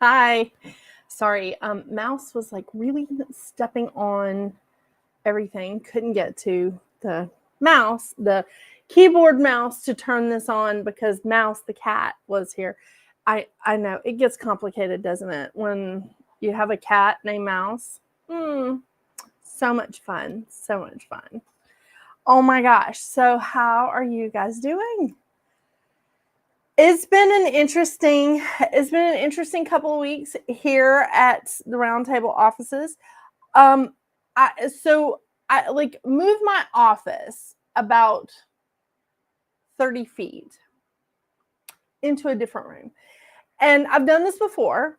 Hi. Sorry, mouse was like really stepping on everything. Couldn't get to the keyboard mouse to turn this on because Mouse the cat was here. I know it gets complicated, doesn't it? When you have a cat named Mouse. So much fun. So much fun. Oh my gosh. So how are you guys doing? It's been an interesting couple of weeks here at the Roundtable offices. Um, I like moved my office about 30 feet into a different room. And I've done this before.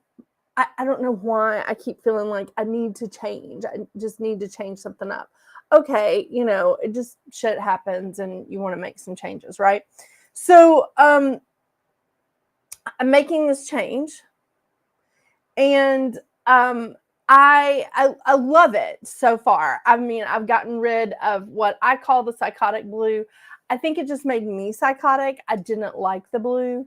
I don't know why I keep feeling like I need to change. I just need to change something up. Okay, it just shit happens and you want to make some changes, right? So I'm making this change, and I love it so far. I mean, I've gotten rid of what I call the psychotic blue. I think it just made me psychotic. I didn't like the blue.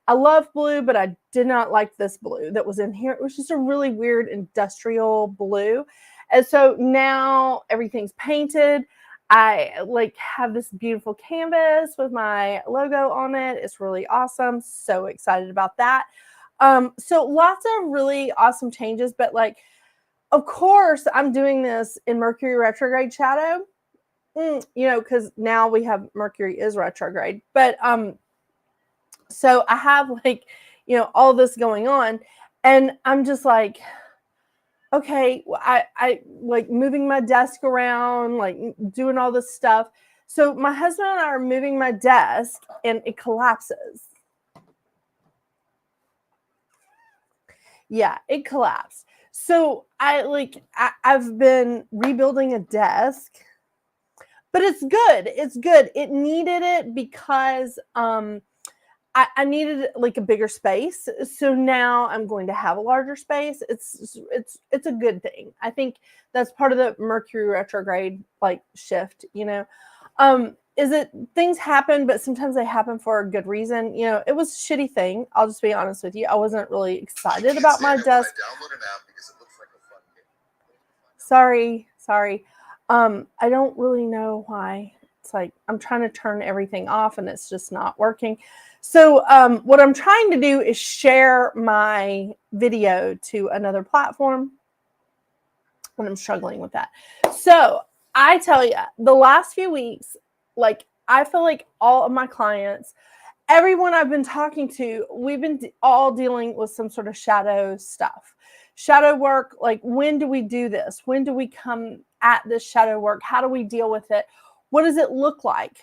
I love blue, but I did not like this blue that was in here. It was just a really weird industrial blue. And so now everything's painted. I like have this beautiful canvas with my logo on it. It's really awesome. So excited about that. So lots of really awesome changes, but like, of course, I'm doing this in Mercury retrograde shadow, because now we have Mercury is retrograde. But so I have like, all this going on, and I'm just like, okay, I like moving my desk around, like doing all this stuff. So my husband and I are moving my desk, and it collapses. Yeah, it collapsed. So I've been rebuilding a desk, but it's good. It's good. It needed it because I needed like a bigger space. So now I'm going to have a larger space. It's a good thing. I think that's part of the Mercury retrograde like shift. Is it things happen, but sometimes they happen for a good reason. It was a shitty thing. I'll just be honest with you. I wasn't really excited about my desk. Sorry. I don't really know why. It's like I'm trying to turn everything off and it's just not working. So what I'm trying to do is share my video to another platform, and I'm struggling with that. So I tell you, the last few weeks, like I feel like all of my clients, everyone I've been talking to, we've been all dealing with some sort of shadow stuff. Shadow work, like when do we do this? When do we come at this shadow work? How do we deal with it? What does it look like?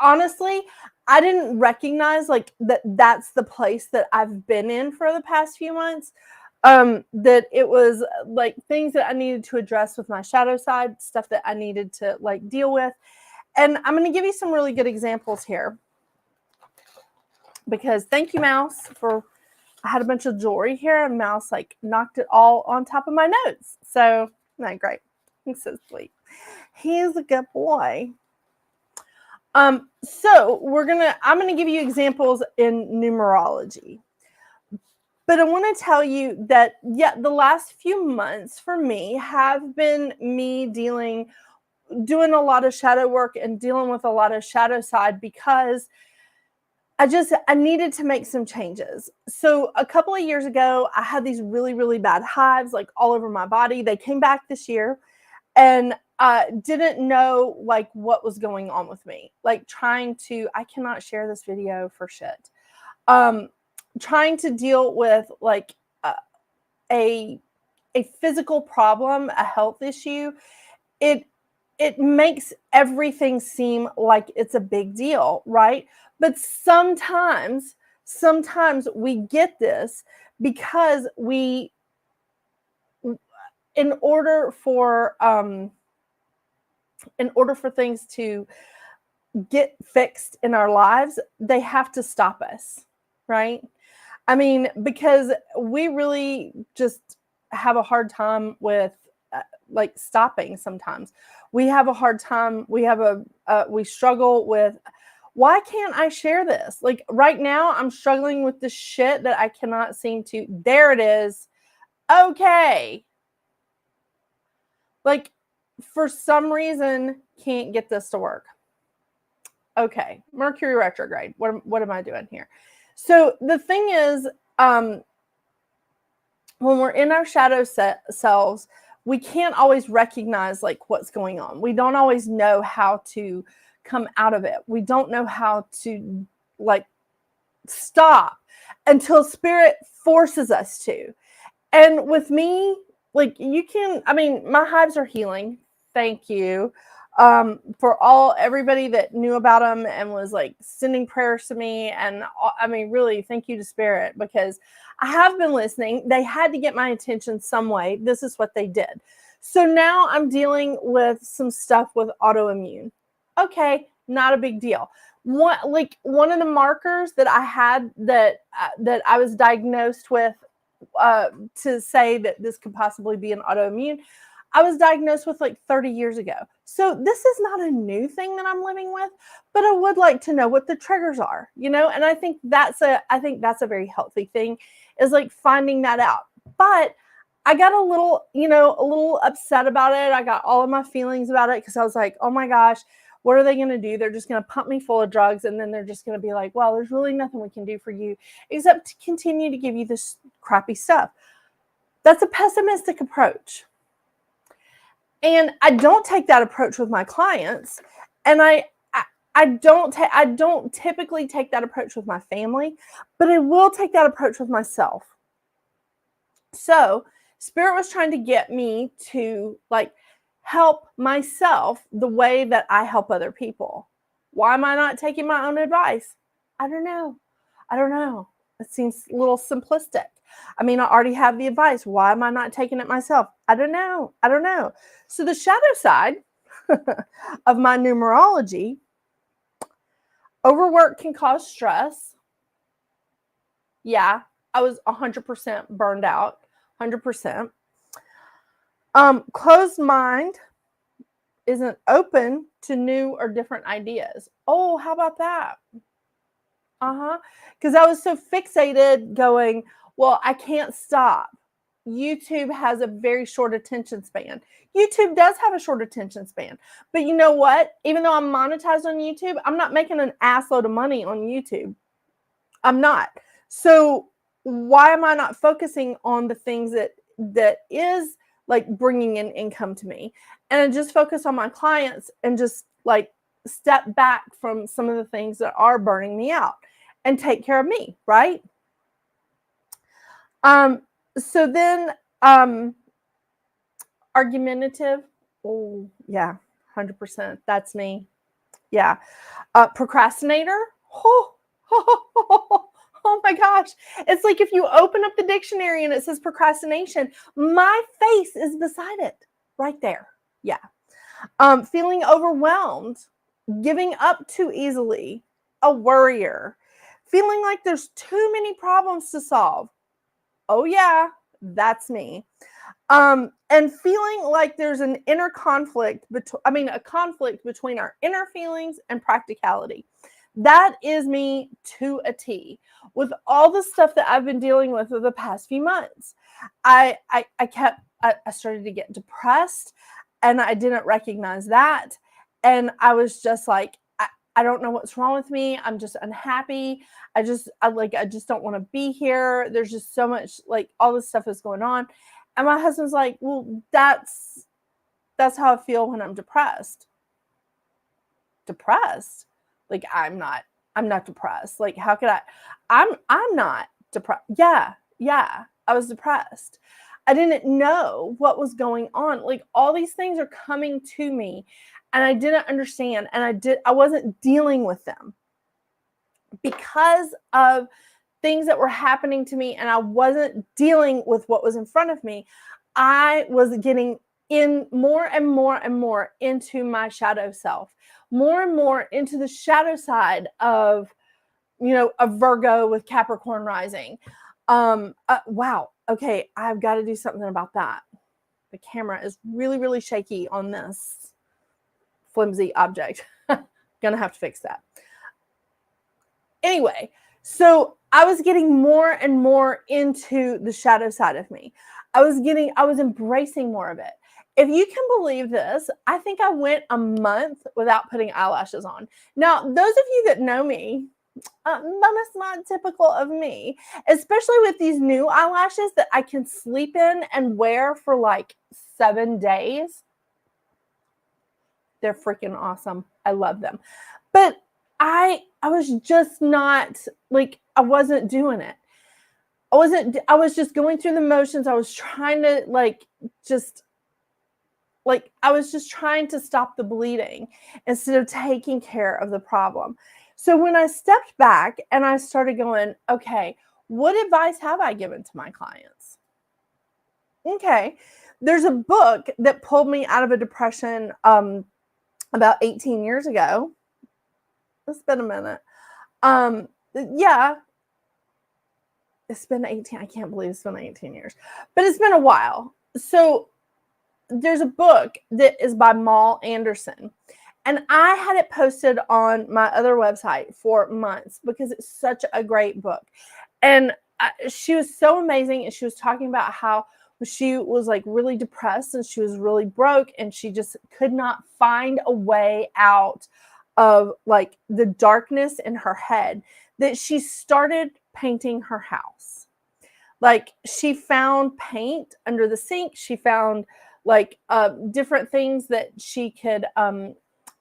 Honestly, I didn't recognize like that's the place that I've been in for the past few months. That it was like things that I needed to address with my shadow side, stuff that I needed to like deal with. And I'm going to give you some really good examples here. Because thank you, Mouse, I had a bunch of jewelry here, and Mouse like knocked it all on top of my notes. So, not great. He's so sweet. He's a good boy. So I'm gonna give you examples in numerology. But I want to tell you that, the last few months for me have been me doing a lot of shadow work and dealing with a lot of shadow side because I needed to make some changes. So a couple of years ago, I had these really, really bad hives like all over my body. They came back this year, and didn't know like what was going on with me. Like I cannot share this video for shit. Trying to deal with like a physical problem, a health issue. It makes everything seem like it's a big deal, right? But sometimes we get this because in order for things to get fixed in our lives, they have to stop us, right? I mean, because we really just have a hard time with like stopping sometimes. We have a hard time. We struggle with Why can't I share this? Like right now, I'm struggling with this shit that I cannot seem to. There it is. Okay. Like for some reason, can't get this to work. Okay. Mercury retrograde. What am I doing here? So the thing is, when we're in our shadow selves, we can't always recognize like what's going on. We don't always know how to come out of it. We don't know how to like stop until spirit forces us to. And with me, like you can, I mean, my hives are healing. Thank you. For everybody that knew about them and was like sending prayers to me. And I mean, really, thank you to spirit, because I have been listening. They had to get my attention some way. This is what they did. So now I'm dealing with some stuff with autoimmune. Okay, not a big deal. One of the markers that I had that I was diagnosed with, to say that this could possibly be an autoimmune, I was diagnosed with like 30 years ago. So this is not a new thing that I'm living with, but I would like to know what the triggers are, you know? And I think that's a very healthy thing, is like finding that out. But I got a little upset about it. I got all of my feelings about it because I was like, oh my gosh, what are they going to do? They're just going to pump me full of drugs. And then they're just going to be like, well, there's really nothing we can do for you except to continue to give you this crappy stuff. That's a pessimistic approach. And I don't take that approach with my clients. And I don't typically take that approach with my family, but I will take that approach with myself. So spirit was trying to get me to like help myself the way that I help other people. Why am I not taking my own advice? I don't know. It seems a little simplistic. I mean, I already have the advice. Why am I not taking it myself? I don't know. So the shadow side of my numerology, overwork can cause stress. Yeah, I was 100% burned out, 100%. Closed mind isn't open to new or different ideas. Oh, how about that? Because I was so fixated going, well, I can't stop. YouTube has a very short attention span. YouTube does have a short attention span. But you know what? Even though I'm monetized on YouTube, I'm not making an assload of money on YouTube. I'm not. So why am I not focusing on the things that is like bringing in income to me? And I just focus on my clients and just like step back from some of the things that are burning me out and take care of me, right? So then argumentative. Oh, yeah, 100%. That's me. Yeah. Procrastinator. Oh my gosh. It's like if you open up the dictionary and it says procrastination, my face is beside it right there. Yeah. Feeling overwhelmed, giving up too easily, a worrier, feeling like there's too many problems to solve. Oh yeah, that's me. And feeling like there's an inner conflict, a conflict between our inner feelings and practicality. That is me to a T. With all the stuff that I've been dealing with over the past few months, I started to get depressed, and I didn't recognize that. And I was just like, I don't know what's wrong with me. I'm just unhappy. I just don't want to be here. There's just so much, like all this stuff is going on. And my husband's like, well, that's how I feel when I'm depressed. Depressed? Like I'm not depressed. Like how could I'm not depressed. Yeah. I was depressed. I didn't know what was going on. Like all these things are coming to me and I didn't understand, and I wasn't dealing with them because of things that were happening to me, and I wasn't dealing with what was in front of me. I was getting in more and more and more into my shadow self, more and more into the shadow side of, a Virgo with Capricorn rising. Wow. Okay. I've got to do something about that. The camera is really, really shaky on this flimsy object. Gonna have to fix that. Anyway, so I was getting more and more into the shadow side of me. I was embracing more of it. If you can believe this, I think I went a month without putting eyelashes on. Now, those of you that know me, that is not typical of me, especially with these new eyelashes that I can sleep in and wear for like 7 days. They're freaking awesome. I love them. But I was just not like, I wasn't doing it. I was just going through the motions. I was trying to I was just trying to stop the bleeding instead of taking care of the problem. So when I stepped back and I started going, okay, what advice have I given to my clients? Okay, there's a book that pulled me out of a depression about 18 years ago. It's been a minute. Yeah, it's been 18. I can't believe it's been 18 years, but it's been a while. So there's a book that is by Mal Anderson, and I had it posted on my other website for months because it's such a great book. And she was so amazing, and she was talking about how she was like really depressed and she was really broke and she just could not find a way out of like the darkness in her head, that she started painting her house. Like she found paint under the sink. She found like different things that she could,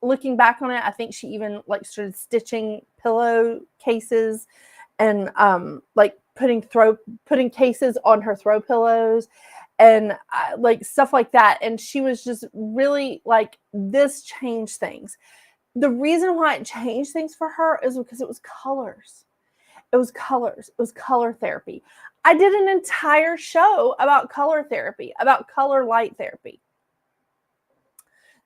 looking back on it, I think she even like started stitching pillow cases and like putting cases on her throw pillows and like stuff like that. And she was just really like, this changed things. The reason why it changed things for her is because it was colors. It was colors. It was color therapy. I did an entire show about color therapy, about color light therapy.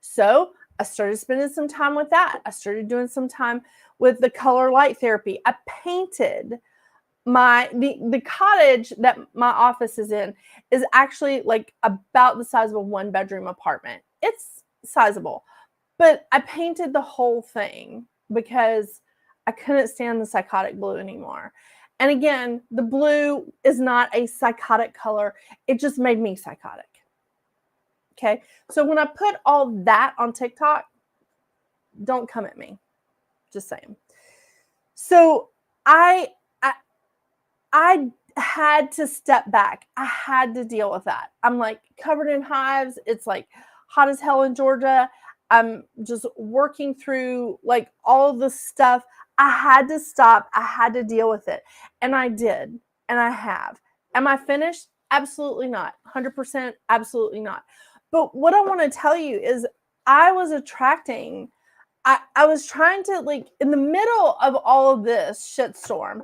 So I started spending some time with that. I started doing some time with the color light therapy. I painted the cottage that my office is in is actually like about the size of a 1-bedroom apartment. It's sizable, but I painted the whole thing because I couldn't stand the psychotic blue anymore. And again, the blue is not a psychotic color. It just made me psychotic. Okay. So when I put all that on TikTok, don't come at me. Just saying. So I had to step back. I had to deal with that. I'm like covered in hives. It's like hot as hell in Georgia. I'm just working through like all the stuff. I had to stop. I had to deal with it. And I did. And I have. Am I finished? Absolutely not. 100% absolutely not. But what I want to tell you is I was attracting, I was trying to, like, in the middle of all of this shitstorm,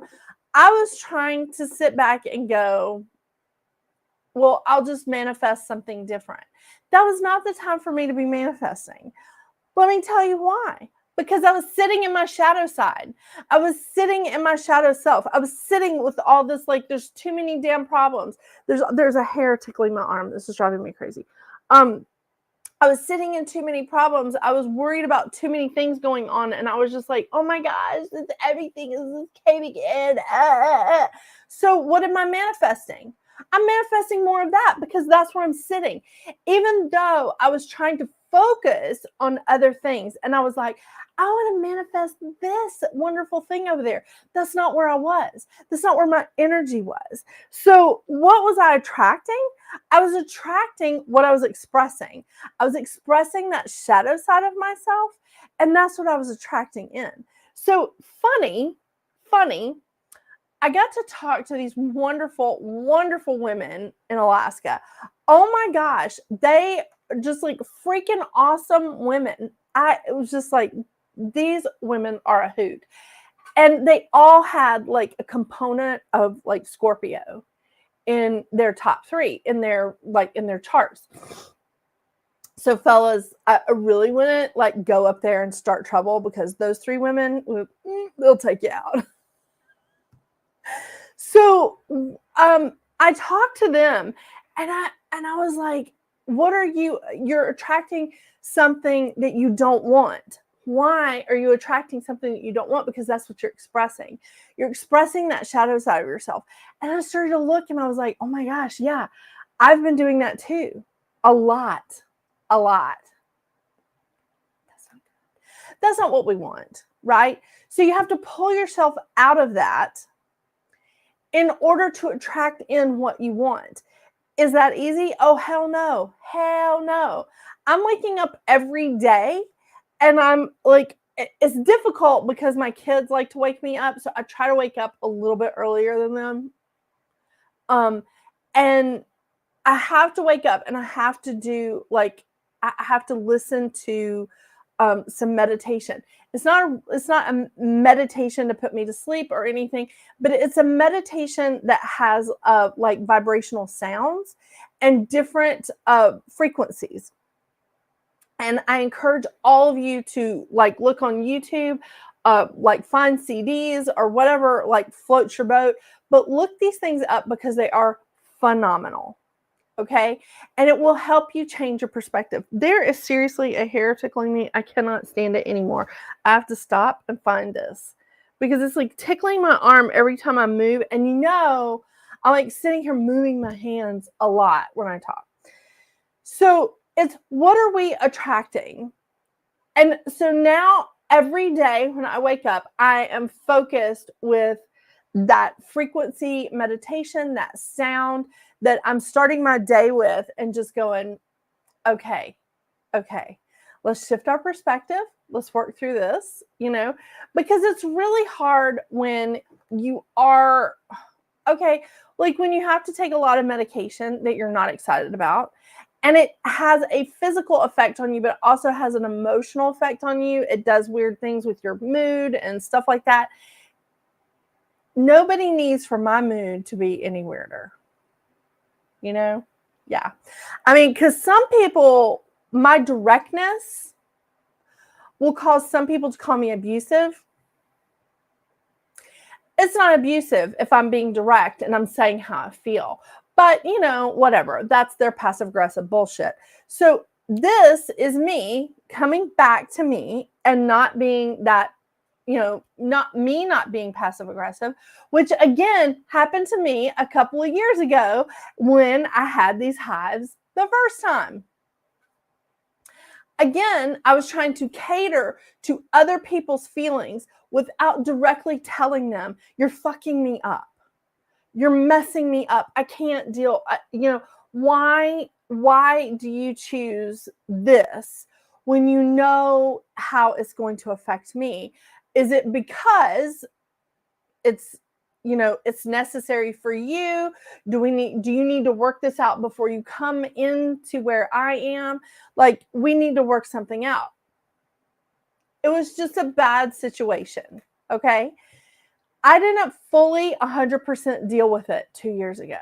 I was trying to sit back and go, well, I'll just manifest something different. That was not the time for me to be manifesting. Let me tell you why. Because I was sitting in my shadow side. I was sitting in my shadow self. I was sitting with all this, like, there's too many damn problems. There's a hair tickling my arm. This is driving me crazy. I was sitting in too many problems. I was worried about too many things going on. And I was just like, oh my gosh, everything is caving in. So what am I manifesting? I'm manifesting more of that because that's where I'm sitting. Even though I was trying to focus on other things. And I was like, I want to manifest this wonderful thing over there. That's not where I was. That's not where my energy was. So what was I attracting? I was attracting what I was expressing. I was expressing that shadow side of myself. And that's what I was attracting in. So funny, I got to talk to these wonderful, wonderful women in Alaska. Oh my gosh, they are just like freaking awesome women. It was just like, these women are a hoot. And they all had like a component of like Scorpio in their top 3, in their charts. So fellas, I really wouldn't like go up there and start trouble because those 3 women, they'll take you out. So I talked to them and I was like, what are you're attracting something that you don't want. why are you attracting something that you don't want? Because that's what you're expressing. You're expressing that shadow side of yourself. And I started to look and I was like, oh my gosh, yeah, I've been doing that too. A lot. That's not what we want, right? So you have to pull yourself out of that in order to attract in what you want. Is that easy? Oh, hell no. Hell no. I'm waking up every day and I'm like, it's difficult because my kids like to wake me up. So I try to wake up a little bit earlier than them. And I have to wake up and I have to do I have to listen to some meditation. It's not a meditation to put me to sleep or anything, but it's a meditation that has like vibrational sounds and different frequencies. And I encourage all of you to like look on YouTube, like find CDs or whatever like floats your boat, but look these things up because they are phenomenal. Okay. And it will help you change your perspective. There is seriously a hair tickling me. I cannot stand it anymore. I have to stop and find this because it's like tickling my arm every time I move. And I'm like sitting here moving my hands a lot when I talk. So it's what are we attracting? And so now every day when I wake up, I am focused with that frequency meditation, that sound that I'm starting my day with and just going, okay, let's shift our perspective. Let's work through this, because it's really hard when you are, like when you have to take a lot of medication that you're not excited about. And it has a physical effect on you, but it also has an emotional effect on you. It does weird things with your mood and stuff like that. Nobody needs for my mood to be any weirder. Yeah. I mean, because some people, my directness will cause some people to call me abusive. It's not abusive if I'm being direct and I'm saying how I feel. But, whatever. That's their passive-aggressive bullshit. So this is me coming back to me and not being that, not being passive-aggressive, which, again, happened to me a couple of years ago when I had these hives the first time. Again, I was trying to cater to other people's feelings without directly telling them, you're fucking me up. You're messing me up. I can't deal. Why do you choose this when you know how it's going to affect me? Is it because it's necessary for you? Do you need to work this out before you come into where I am? Like, we need to work something out. It was just a bad situation. Okay. I didn't fully 100% deal with it 2 years ago.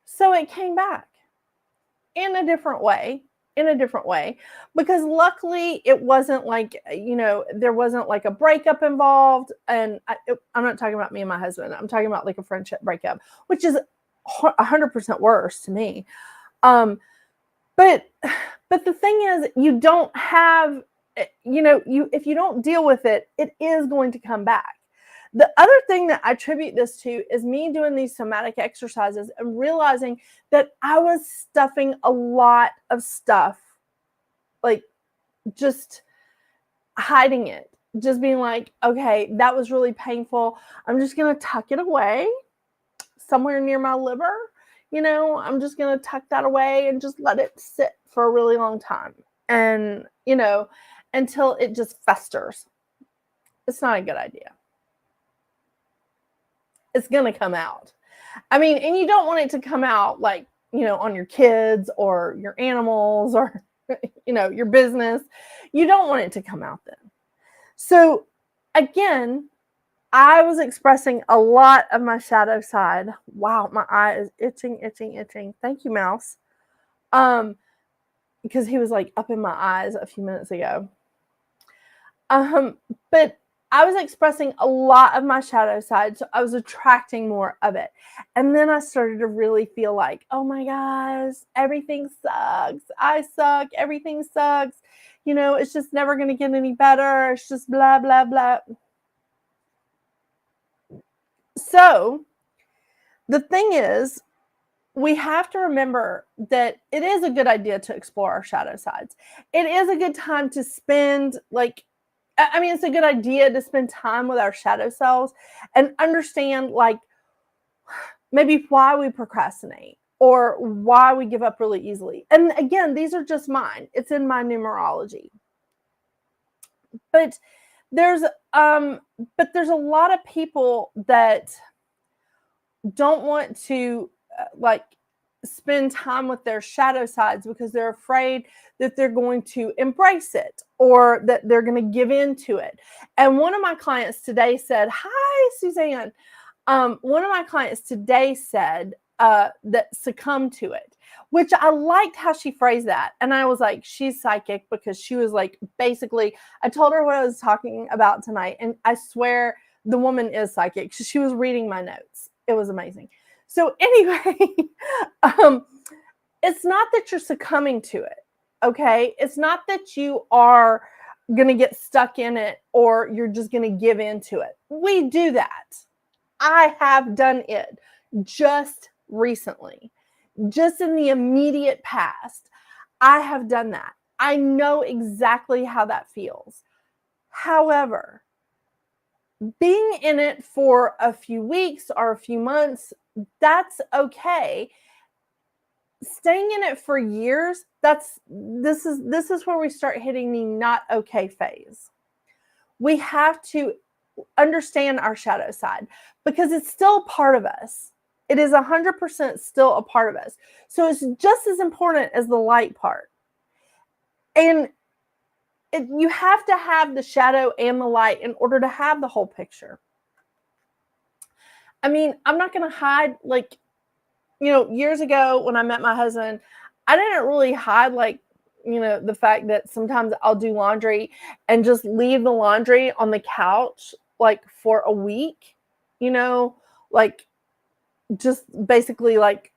So it came back in a different way, because luckily it wasn't like, there wasn't like a breakup involved. And I'm not talking about me and my husband. I'm talking about like a friendship breakup, which is 100% worse to me. But the thing is, you don't have, if you don't deal with it, it is going to come back. The other thing that I attribute this to is me doing these somatic exercises and realizing that I was stuffing a lot of stuff, like just hiding it, just being like, okay, that was really painful. I'm just going to tuck it away somewhere near my liver. I'm just going to tuck that away and just let it sit for a really long time. And, until it just festers. It's not a good idea. It's going to come out. I mean, and you don't want it to come out like, on your kids or your animals or, your business. You don't want it to come out then. So again, I was expressing a lot of my shadow side. Wow, my eye is itching. Thank you, Mouse. Because he was like up in my eyes a few minutes ago. But I was expressing a lot of my shadow side, so I was attracting more of it. And then I started to really feel like, oh my gosh, everything sucks. I suck. Everything sucks. You know, it's just never going to get any better. It's just blah, blah, blah. So the thing is, we have to remember that it is a good idea to explore our shadow sides. It is a good time to spend, like, I mean, it's a good idea to spend time with our shadow selves and understand, like, maybe why we procrastinate or why we give up really easily. And again, these are just mine. It's in my numerology. But there's a lot of people that don't want to like spend time with their shadow sides because they're afraid that they're going to embrace it or that they're going to give in to it. And one of my clients today said, "Hi, Suzanne." One of my clients today said that succumbed to it, which I liked how she phrased that. And I was like, she's psychic, because she was like, basically, I told her what I was talking about tonight. And I swear the woman is psychic. She was reading my notes. It was amazing. So anyway, it's not that you're succumbing to it. Okay. It's not that you are going to get stuck in it or you're just going to give into it. We do that. I have done it just recently, just in the immediate past. I have done that. I know exactly how that feels. However, being in it for a few weeks or a few months, that's okay. Staying in it for years, this is where we start hitting the not okay phase. We have to understand our shadow side because it's still a part of us. It is 100% still a part of us. So it's just as important as the light part. And you have to have the shadow and the light in order to have the whole picture. I mean, I'm not going to hide, like, you know, years ago when I met my husband, I didn't really hide, like, you know, the fact that sometimes I'll do laundry and just leave the laundry on the couch, like, for a week, you know, like, just basically like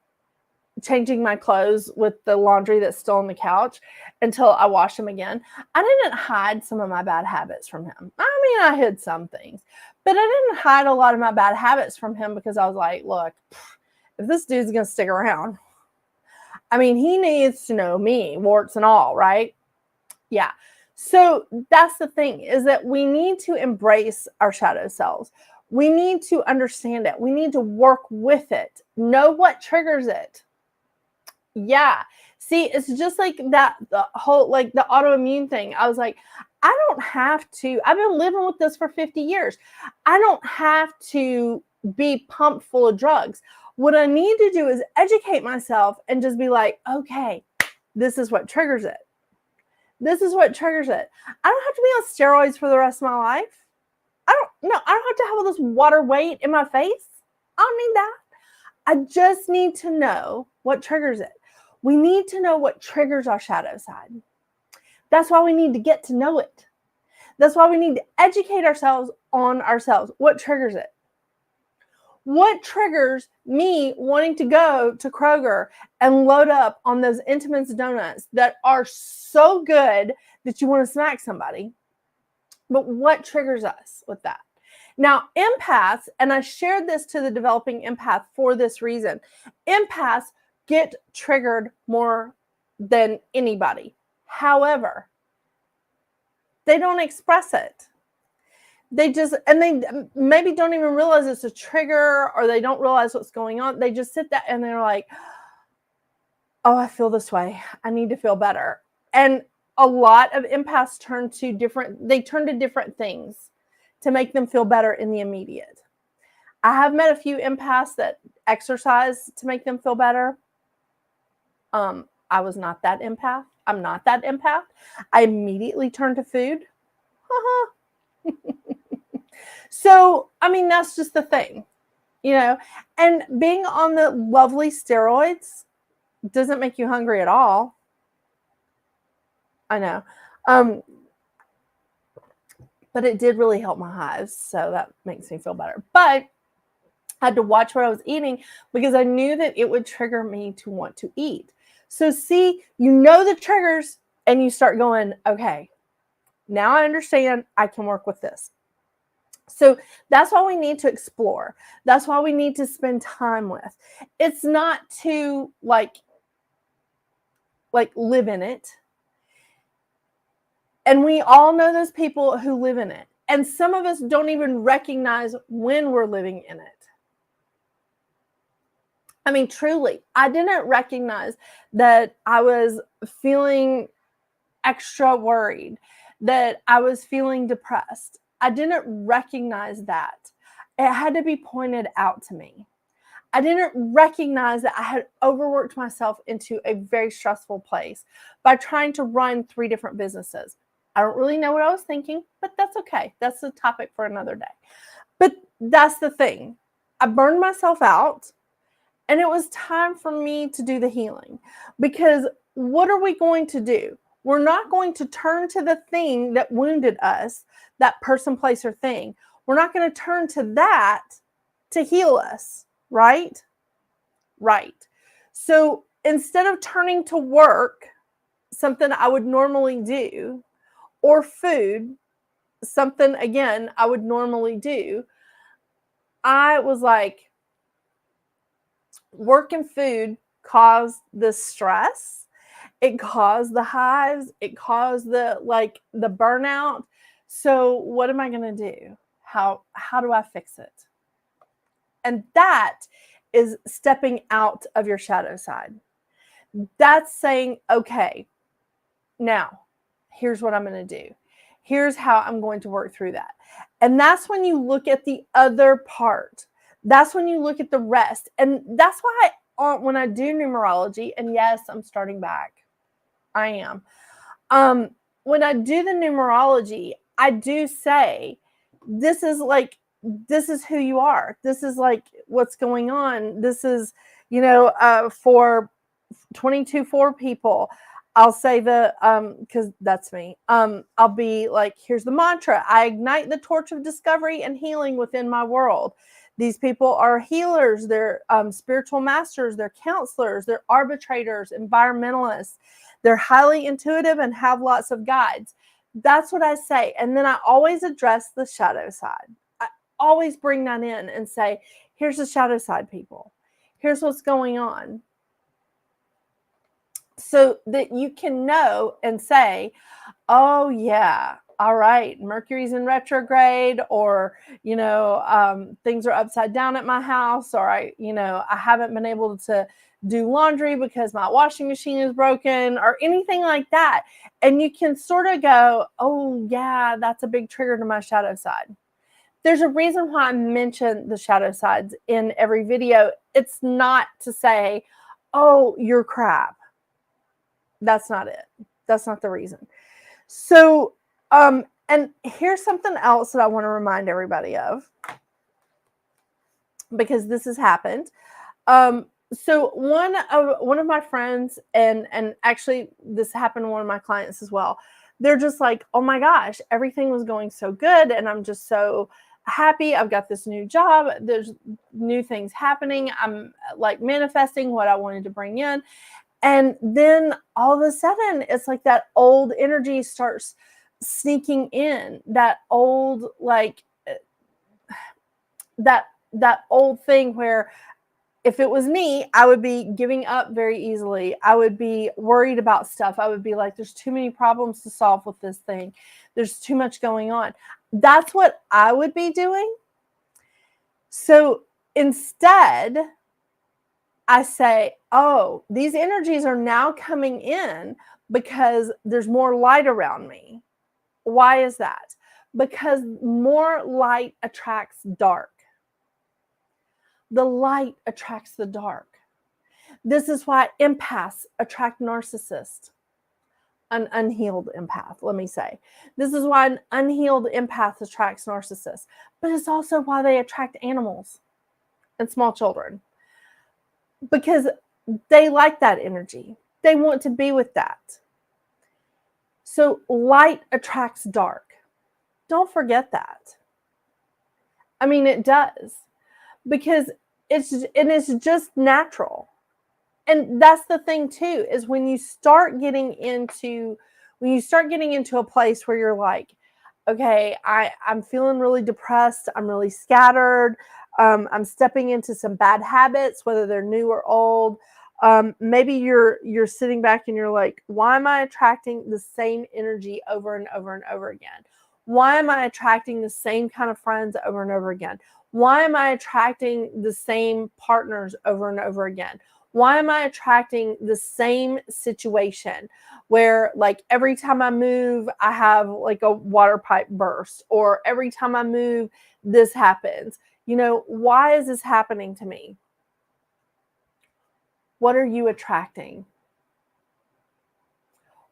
changing my clothes with the laundry that's still on the couch until I wash them again. I didn't hide some of my bad habits from him. I mean, I hid some things, but I didn't hide a lot of my bad habits from him because I was like, look, if this dude's going to stick around, I mean, he needs to know me, warts and all, right? Yeah. So that's the thing, is that we need to embrace our shadow selves. We need to understand it. We need to work with it. Know what triggers it. Yeah. See, it's just like that, the whole, like the autoimmune thing. I was like, I don't have to, I've been living with this for 50 years. I don't have to be pumped full of drugs. What I need to do is educate myself and just be like, okay, this is what triggers it. This is what triggers it. I don't have to be on steroids for the rest of my life. I don't have to have all this water weight in my face. I don't need that. I just need to know what triggers it. We need to know what triggers our shadow side. That's why we need to get to know it. That's why we need to educate ourselves on ourselves. What triggers it? What triggers me wanting to go to Kroger and load up on those Intimates donuts that are so good that you want to smack somebody? But what triggers us with that? Now, empaths, and I shared this to the developing empath for this reason, empaths get triggered more than anybody. However, they don't express it. They just, and they maybe don't even realize it's a trigger, or they don't realize what's going on. They just sit there and they're like, oh, I feel this way. I need to feel better. And a lot of empaths turn to different things to make them feel better in the immediate. I have met a few empaths that exercise to make them feel better. I was not that empath. I'm not that empath. I immediately turned to food. So, I mean, that's just the thing, you know, and being on the lovely steroids doesn't make you hungry at all. I know. But it did really help my hives, so that makes me feel better. But I had to watch what I was eating because I knew that it would trigger me to want to eat. So see, you know the triggers and you start going, okay, now I understand, I can work with this. So that's why we need to explore. That's why we need to spend time with. It's not to like live in it. And we all know those people who live in it. And some of us don't even recognize when we're living in it. I mean, truly, I didn't recognize that I was feeling extra worried, that I was feeling depressed. I didn't recognize that. It had to be pointed out to me. I didn't recognize that I had overworked myself into a very stressful place by trying to run 3 different businesses. I don't really know what I was thinking, but that's okay. That's a topic for another day. But that's the thing. I burned myself out, and it was time for me to do the healing. Because what are we going to do? We're not going to turn to the thing that wounded us, that person, place, or thing. We're not going to turn to that to heal us, right? Right. So instead of turning to work, something I would normally do, or food, something, again, I would normally do, I was like, work and food caused the stress. It caused the hives. It caused the burnout. So what am I going to do? How do I fix it? And that is stepping out of your shadow side. That's saying, okay, now here's what I'm going to do. Here's how I'm going to work through that. And that's when you look at the other part. That's when you look at the rest. And that's why when I do numerology, and yes, I'm starting back. I am. When I do the numerology, I do say, this is who you are. This is like what's going on. This is, for 22-4 people, I'll say because that's me. I'll be like, here's the mantra. I ignite the torch of discovery and healing within my world. These people are healers. They're spiritual masters. They're counselors. They're arbitrators, environmentalists. They're highly intuitive and have lots of guides. That's what I say. And then I always address the shadow side. I always bring that in and say, here's the shadow side, people. Here's what's going on. So that you can know and say, oh yeah, all right, Mercury's in retrograde, or, things are upside down at my house, or I haven't been able to do laundry because my washing machine is broken, or anything like that. And you can sort of go, oh yeah, that's a big trigger to my shadow side. There's a reason why I mention the shadow sides in every video. It's not to say, oh, you're crap. That's not it. That's not the reason. So, and here's something else that I want to remind everybody of, because this has happened. So one of my friends, and actually this happened to one of my clients as well. They're just like, oh my gosh, everything was going so good, and I'm just so happy. I've got this new job. There's new things happening. I'm like manifesting what I wanted to bring in. And then all of a sudden, it's like that old energy starts sneaking in. That old, that old thing where if it was me, I would be giving up very easily. I would be worried about stuff. I would be like, there's too many problems to solve with this thing. There's too much going on. That's what I would be doing. So instead, I say, oh, these energies are now coming in because there's more light around me. Why is that? Because more light attracts dark. The light attracts the dark. This is why empaths attract narcissists. An unhealed empath, let me say. This is why an unhealed empath attracts narcissists. But it's also why they attract animals and small children. Because they like that energy. They want to be with that. So light attracts dark. don't forget that. I mean, it does, because it's just natural. And that's the thing too, is when you start getting into a place where you're like, okay, I'm feeling really depressed, I'm really scattered, I'm stepping into some bad habits, whether they're new or old. Maybe you're sitting back and you're like, why am I attracting the same energy over and over and over again? Why am I attracting the same kind of friends over and over again? Why am I attracting the same partners over and over again? Why am I attracting the same situation where, like, every time I move, I have like a water pipe burst, or every time I move, this happens? You know, why is this happening to me? What are you attracting?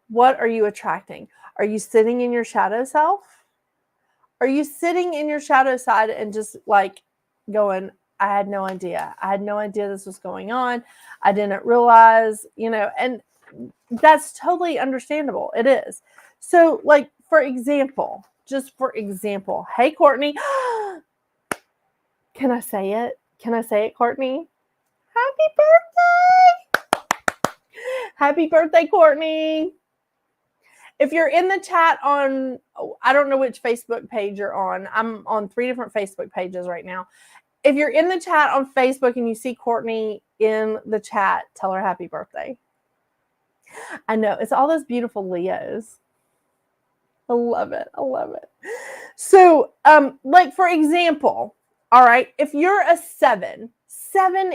What are you attracting? Are you sitting in your shadow self? Are you sitting in your shadow side and just like going, I had no idea. I had no idea this was going on. I didn't realize, you know, and that's totally understandable. It is. So, like, for example, just for example, hey, Courtney, can I say it? Can I say it, Courtney? Happy birthday! Happy birthday, Courtney. If you're in the chat on, I don't know which Facebook page you're on. I'm on 3 different Facebook pages right now. If you're in the chat on Facebook and you see Courtney in the chat, tell her happy birthday. I know, it's all those beautiful Leos. I love it. I love it. So, like, for example, all right, if you're a 7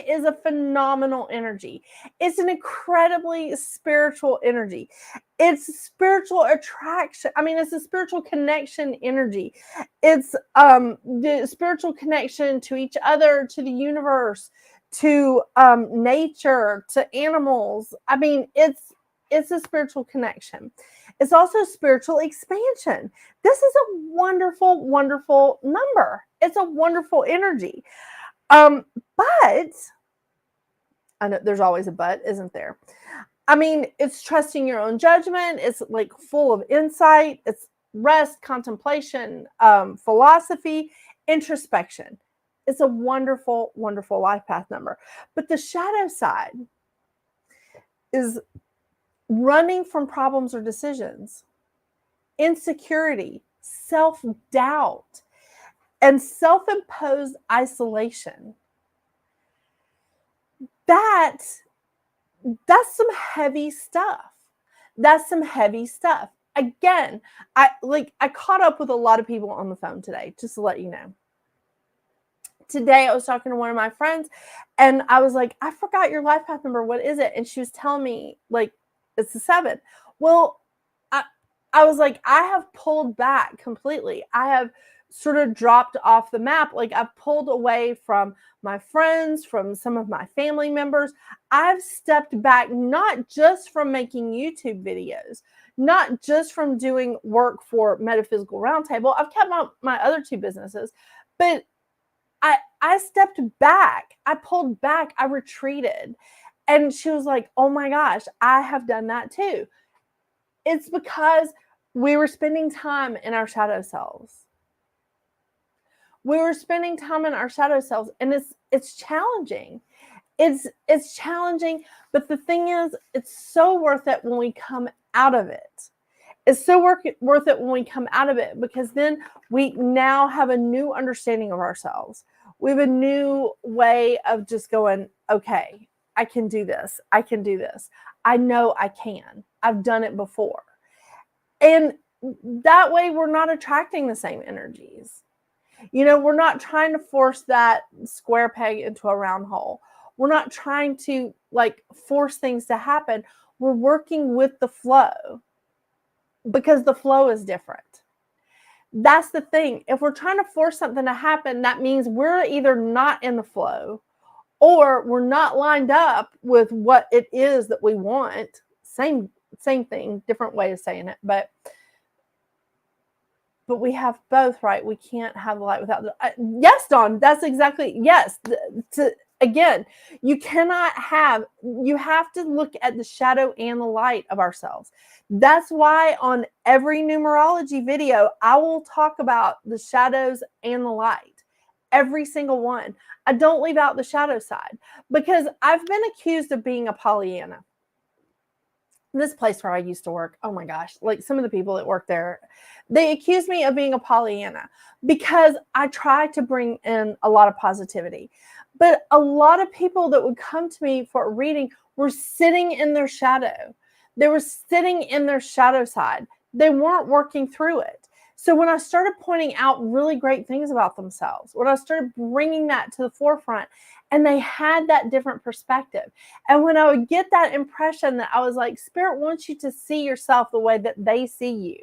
is a phenomenal energy. It's an incredibly spiritual energy. It's spiritual attraction. I mean, it's a spiritual connection energy. It's the spiritual connection to each other, to the universe, to nature, to animals. I mean, it's a spiritual connection. It's also spiritual expansion. This is a wonderful, wonderful number. It's a wonderful energy. But I know there's always a but, isn't there? I mean, it's trusting your own judgment. It's like full of insight. It's rest, contemplation, philosophy, introspection. It's a wonderful, wonderful life path number. But the shadow side is running from problems or decisions, insecurity, self-doubt, and self-imposed isolation. That's some heavy stuff. That's some heavy stuff. Again, I caught up with a lot of people on the phone today, just to let you know. Today, I was talking to one of my friends, and I was like, I forgot your life path number. What is it? And she was telling me, like, it's a 7. Well, I was like, I have pulled back completely. I have sort of dropped off the map. Like, I've pulled away from my friends, from some of my family members. I've stepped back, not just from making YouTube videos, not just from doing work for Metaphysical Round Table. I've kept my other 2 businesses, but I stepped back. I pulled back. I retreated. And she was like, oh my gosh, I have done that too. It's because we were spending time in our shadow selves. We were spending time in our shadow selves, and it's challenging. It's challenging, but the thing is, it's so worth it when we come out of it. It's so worth it when we come out of it, because then we now have a new understanding of ourselves. We have a new way of just going, okay, I can do this. I can do this. I know I can. I've done it before. And that way we're not attracting the same energies. You know, we're not trying to force that square peg into a round hole. We're not trying to like force things to happen. We're working with the flow, because the flow is different. That's the thing. If we're trying to force something to happen, that means we're either not in the flow, or we're not lined up with what it is that we want. Same thing, different way of saying it, but we have both, right? We can't have light without the yes, Dawn. That's exactly, yes. Again, you have to look at the shadow and the light of ourselves. That's why on every numerology video, I will talk about the shadows and the light. Every single one. I don't leave out the shadow side because I've been accused of being a Pollyanna. This place where I used to work, oh my gosh, like some of the people that work there, they accused me of being a Pollyanna because I try to bring in a lot of positivity. But a lot of people that would come to me for a reading were sitting in their shadow. They were sitting in their shadow side. They weren't working through it. So when I started pointing out really great things about themselves, when I started bringing that to the forefront, and they had that different perspective. And when I would get that impression that I was like, Spirit wants you to see yourself the way that they see you.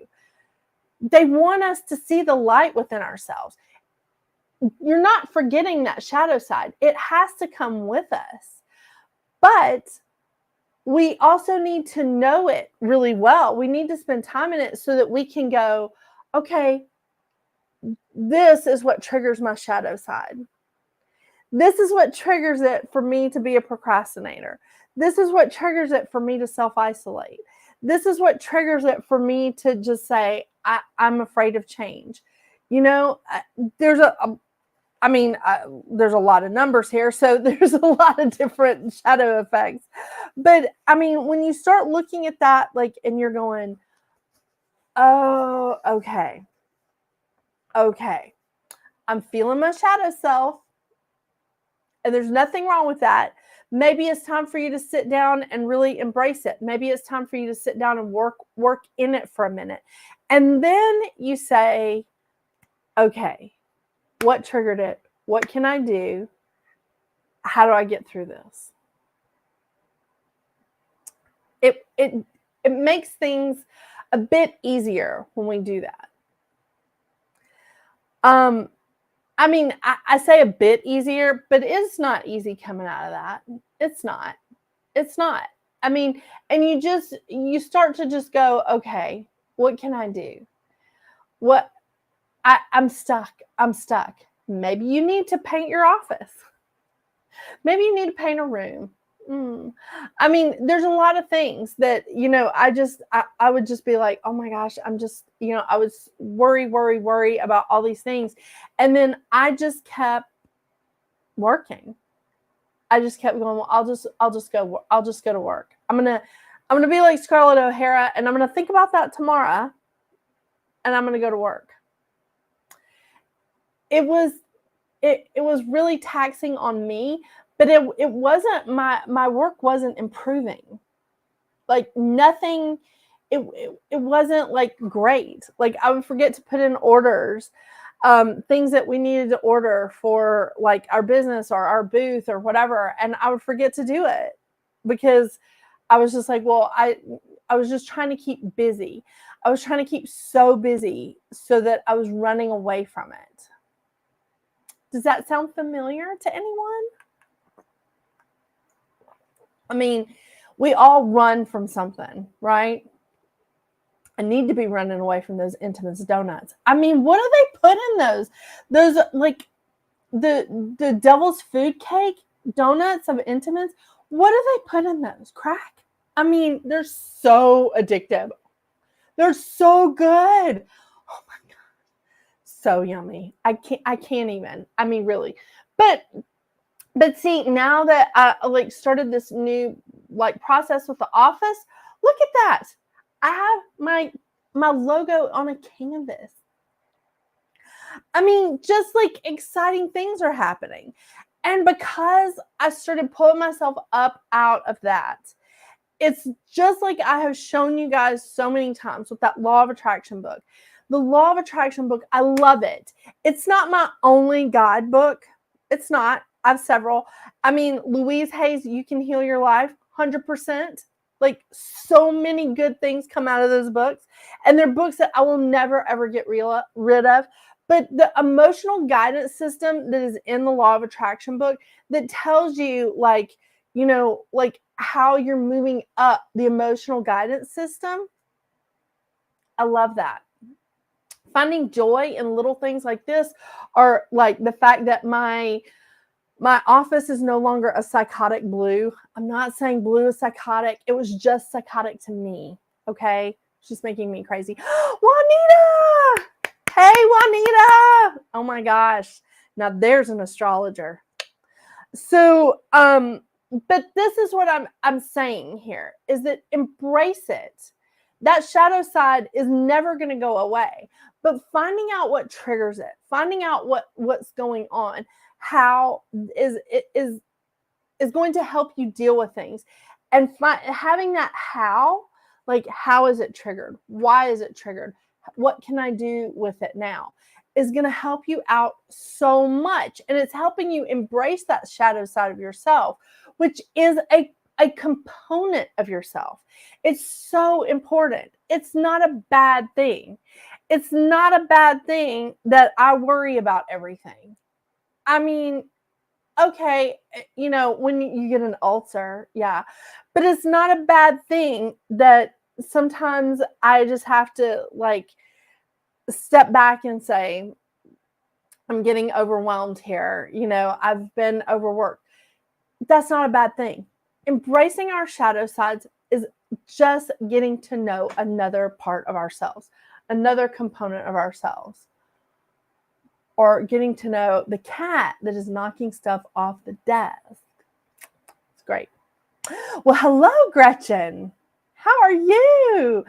They want us to see the light within ourselves. You're not forgetting that shadow side. It has to come with us. But we also need to know it really well. We need to spend time in it so that we can go, okay, this is what triggers my shadow side. This is what triggers it for me to be a procrastinator. This is what triggers it for me to self-isolate. This is what triggers it for me to just say, I'm afraid of change. You know, there's a lot of numbers here, so there's a lot of different shadow effects. But I mean, when you start looking at that, like, and you're going, oh, okay, I'm feeling my shadow self. And there's nothing wrong with that. Maybe it's time for you to sit down and really embrace it. Maybe it's time for you to sit down and work in it for a minute. And then you say, okay, what triggered it? What can I do? How do I get through this? It makes things a bit easier when we do that. I mean, I say a bit easier, but it's not easy coming out of that. It's not. I mean, and you start to just go, okay, what can I do? I'm stuck. Maybe you need to paint your office. Maybe you need to paint a room. I mean, there's a lot of things that, you know, I would just be like, oh my gosh, I'm just, you know, I was worry about all these things. And then I just kept working. I just kept going, well, I'll just go to work. I'm going to be like Scarlett O'Hara, and I'm going to think about that tomorrow, and I'm going to go to work. It was really taxing on me. But it wasn't, my work wasn't improving. Like nothing, it wasn't like great. Like I would forget to put in orders, things that we needed to order for like our business or our booth or whatever. And I would forget to do it because I was just like, well, I was just trying to keep busy. I was trying to keep so busy so that I was running away from it. Does that sound familiar to anyone? I mean, we all run from something, right? I need to be running away from those Intimates donuts. I mean, what do they put in those? Those like the devil's food cake donuts of Intimates. What do they put in those? Crack? I mean, they're so addictive. They're so good. Oh my God. So yummy. I can't even. I mean, really. But see, now that I like started this new like process with the office, look at that. I have my logo on a canvas. I mean, just like exciting things are happening. And because I started pulling myself up out of that, it's just like I have shown you guys so many times with that Law of Attraction book. The Law of Attraction book, I love it. It's not my only guidebook. It's not. I have several. I mean, Louise Hay's You Can Heal Your Life, 100%. Like so many good things come out of those books. And they're books that I will never, ever get rid of. But the emotional guidance system that is in the Law of Attraction book that tells you like, you know, like how you're moving up the emotional guidance system. I love that. Finding joy in little things like this are like the fact that my My office is no longer a psychotic blue. I'm not saying blue is psychotic. It was just psychotic to me. Okay. It's just making me crazy. Juanita! Hey, Juanita! Oh my gosh. Now there's an astrologer. So, but this is what I'm saying here is that embrace it. That shadow side is never going to go away, but finding out what triggers it, finding out what's going on, how is going to help you deal with things, and having that how, like how is it triggered? Why is it triggered? What can I do with it now? Is going to help you out so much. And it's helping you embrace that shadow side of yourself, which is a component of yourself. It's so important. It's not a bad thing. It's not a bad thing that I worry about everything. I mean, okay, you know, when you get an ulcer, yeah, but it's not a bad thing that sometimes I just have to like step back and say, I'm getting overwhelmed here. You know, I've been overworked. That's not a bad thing. Embracing our shadow sides is just getting to know another part of ourselves, another component of ourselves, or getting to know the cat that is knocking stuff off the desk. It's great. Well, hello, Gretchen. How are you?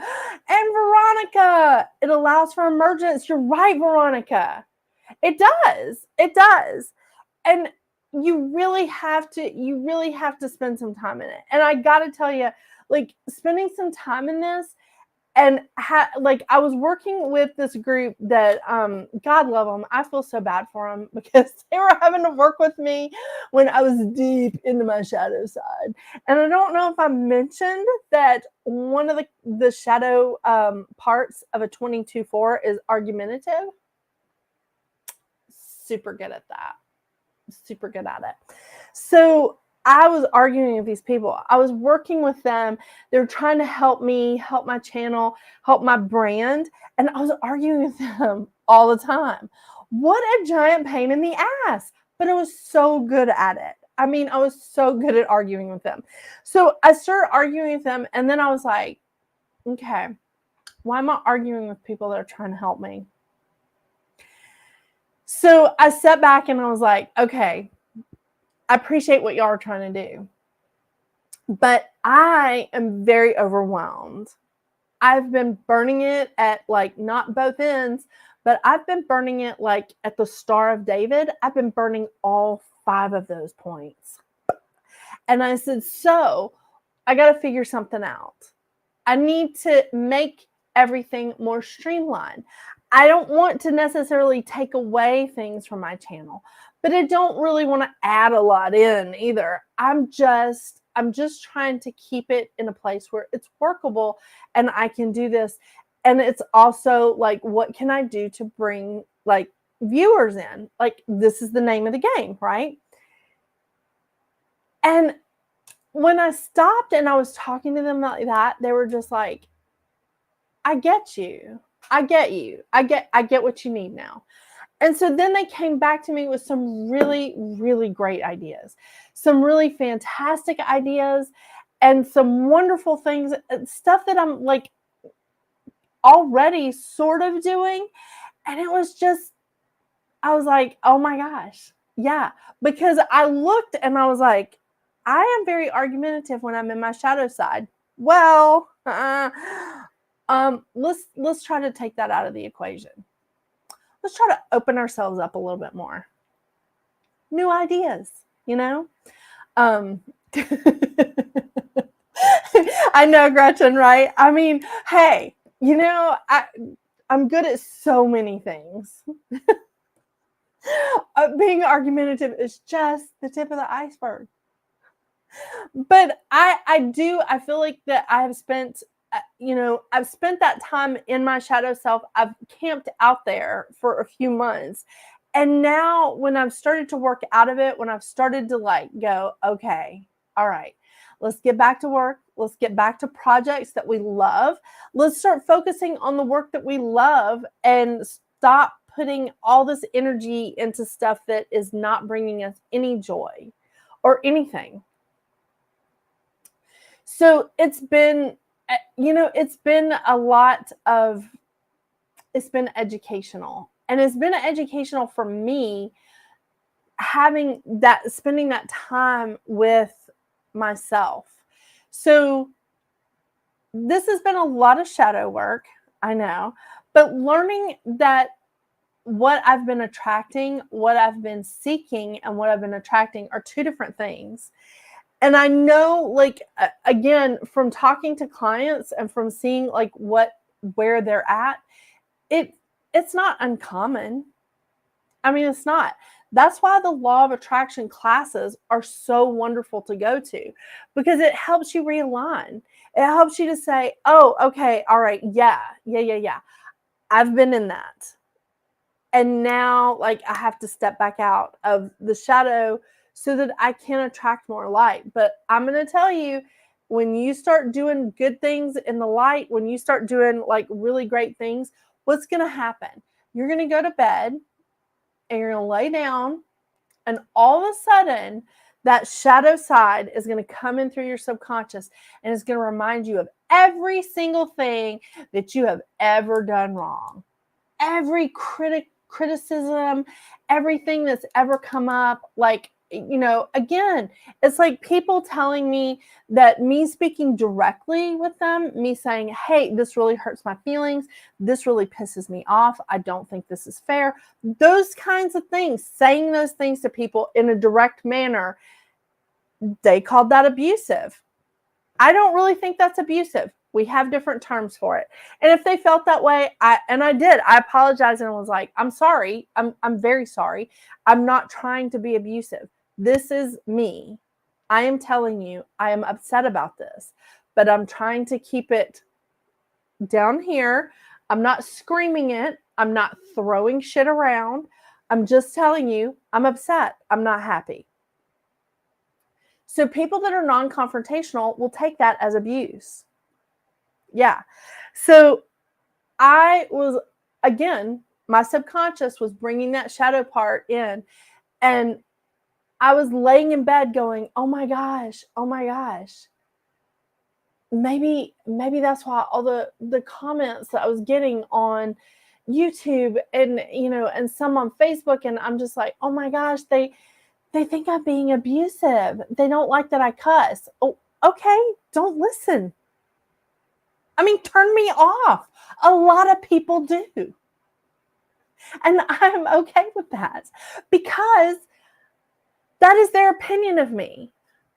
And Veronica, it allows for emergence. You're right, Veronica. It does. It does. And you really have to spend some time in it. And I got to tell you, like spending some time in this, and like I was working with this group that God love them. I feel so bad for them because they were having to work with me when I was deep into my shadow side. And I don't know if I mentioned that one of the shadow parts of a 22-4 is argumentative. Super good at that. Super good at it. So I was arguing with these people. I was working with them. They were trying to help me, help my channel, help my brand. And I was arguing with them all the time. What a giant pain in the ass. But I was so good at it. I mean, I was so good at arguing with them. So I started arguing with them. And then I was like, okay, why am I arguing with people that are trying to help me? So I sat back and I was like, okay, I appreciate what y'all are trying to do, but I am very overwhelmed. I've been burning it at like not both ends, but I've been burning it like at the Star of David. I've been burning all 5 of those points. And I said, so I got to figure something out. I need to make everything more streamlined. I don't want to necessarily take away things from my channel, but I don't really want to add a lot in either. I'm just trying to keep it in a place where it's workable and I can do this. And it's also like, what can I do to bring like viewers in? Like, this is the name of the game, right? And when I stopped and I was talking to them like that, they were just like, I get you. I get you. I get what you need now. And so then they came back to me with some really, really great ideas, some really fantastic ideas, and some wonderful things, stuff that I'm like already sort of doing. And it was just, I was like, oh my gosh. Yeah. Because I looked and I was like, I am very argumentative when I'm in my shadow side. Well, let's try to take that out of the equation. Let's try to open ourselves up a little bit more. New ideas, you know? I know, Gretchen, right? I mean, hey, you know, I'm good at so many things. Being argumentative is just the tip of the iceberg. But I feel like that I have spent, I've spent that time in my shadow self. I've camped out there for a few months. And now when I've started to work out of it, when I've started to like go, okay, all right, let's get back to work. Let's get back to projects that we love. Let's start focusing on the work that we love and stop putting all this energy into stuff that is not bringing us any joy or anything. So it's been, it's been a lot of, it's been educational. And it's been educational for me spending that time with myself. So this has been a lot of shadow work, I know, but learning that what I've been attracting, what I've been seeking, and what I've been attracting are two different things. And I know, like, again, from talking to clients and from seeing like where they're at, it's not uncommon. I mean, it's not. That's why the law of attraction classes are so wonderful to go to, because it helps you realign. It helps you to say, oh, okay, all right, yeah. I've been in that. And now, like, I have to step back out of the shadow so that I can attract more light. But I'm going to tell you, when you start doing good things in the light, when you start doing like really great things, what's going to happen? You're going to go to bed and you're going to lay down, and all of a sudden that shadow side is going to come in through your subconscious, and it's going to remind you of every single thing that you have ever done wrong. Every criticism, everything that's ever come up. Like, again, it's like people telling me that me speaking directly with them, me saying, hey, this really hurts my feelings. This really pisses me off. I don't think this is fair. Those kinds of things, saying those things to people in a direct manner, they called that abusive. I don't really think that's abusive. We have different terms for it. And if they felt that way, I did. I apologized and was like, I'm sorry. I'm very sorry. I'm not trying to be abusive. This is me. I am telling you, I am upset about this, but I'm trying to keep it down here. I'm not screaming it. I'm not throwing shit around. I'm just telling you, I'm upset. I'm not happy. So people that are non-confrontational will take that as abuse. Yeah. So I was, again, my subconscious was bringing that shadow part in, and I was laying in bed going, oh my gosh, maybe that's why all the comments that I was getting on YouTube and, and some on Facebook, and I'm just like, oh my gosh, they think I'm being abusive. They don't like that I cuss. Oh, okay, don't listen. I mean, turn me off. A lot of people do. And I'm okay with that, because that is their opinion of me.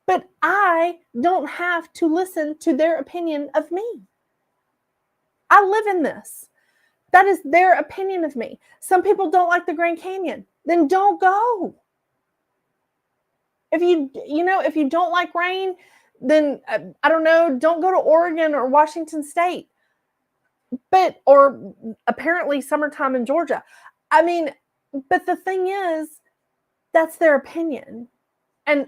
But I don't have to listen to their opinion of me. I live in this. That is their opinion of me. Some people don't like the Grand Canyon. Then don't go. If you don't like rain, then I don't know, don't go to Oregon or Washington State. Or apparently summertime in Georgia. I mean, but the thing is, that's their opinion. And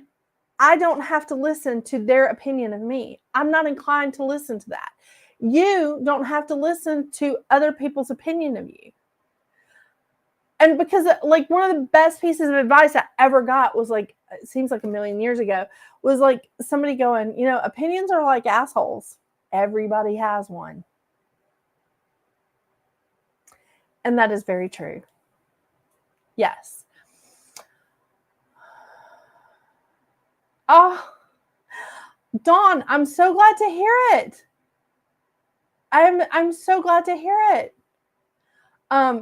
I don't have to listen to their opinion of me. I'm not inclined to listen to that. You don't have to listen to other people's opinion of you. And because, like, one of the best pieces of advice I ever got was, like, it seems like a million years ago, was like somebody going, opinions are like assholes. Everybody has one. And that is very true. Yes. Oh, Dawn, I'm so glad to hear it. I'm so glad to hear it.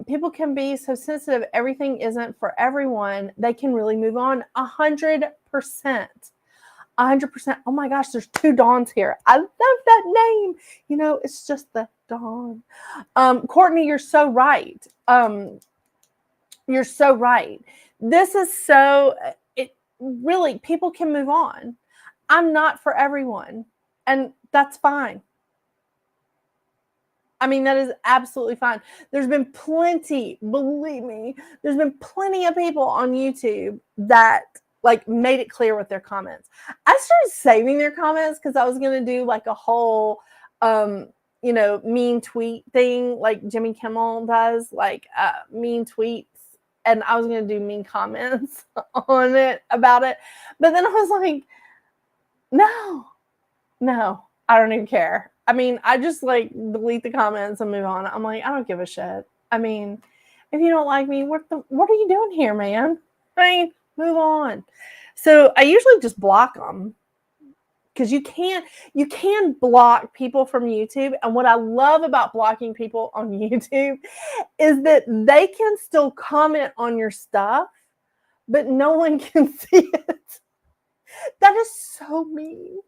People can be so sensitive. Everything isn't for everyone. They can really move on 100%. 100%. Oh my gosh, there's 2 Dawns here. I love that name. It's just the Dawn. Courtney, you're so right. You're so right. This is really, people can move on. I'm not for everyone, and that's fine. I mean, that is absolutely fine. There's been plenty, believe me, there's been plenty of people on YouTube that like made it clear with their comments. I started saving their comments because I was going to do like a whole mean tweet thing like Jimmy Kimmel does, like mean tweets. And I was going to do mean comments on it about it. But then I was like, no, I don't even care. I mean, I just like delete the comments and move on. I'm like, I don't give a shit. I mean, if you don't like me, what are you doing here, man? I mean, move on. So I usually just block them, because you can block people from YouTube. And what I love about blocking people on YouTube is that they can still comment on your stuff, but no one can see it. That is so mean.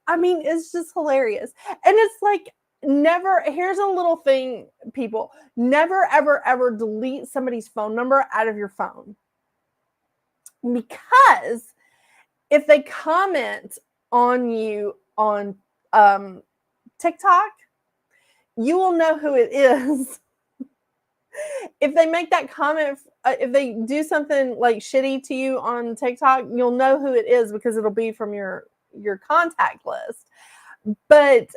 I mean, it's just hilarious. And it's like, here's a little thing, people. Never, ever, ever delete somebody's phone number out of your phone. Because if they comment on you on TikTok, you will know who it is. If they make that comment, if they do something like shitty to you on TikTok, you'll know who it is because it'll be from your contact list. But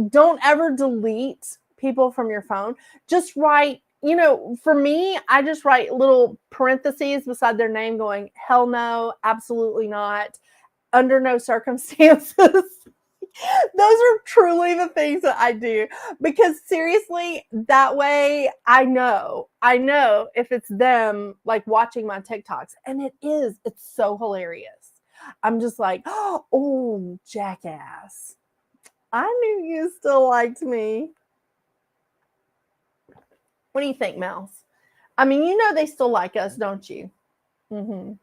don't ever delete people from your phone. Just write, for me, I just write little parentheses beside their name going, hell no, absolutely not, under no circumstances. Those are truly the things that I do, because seriously, that way I know if it's them like watching my TikToks, and it's so hilarious. I'm just like, oh, jackass. I knew you still liked me. What do you think, Mouse? I mean, they still like us, don't you? Mm-hmm.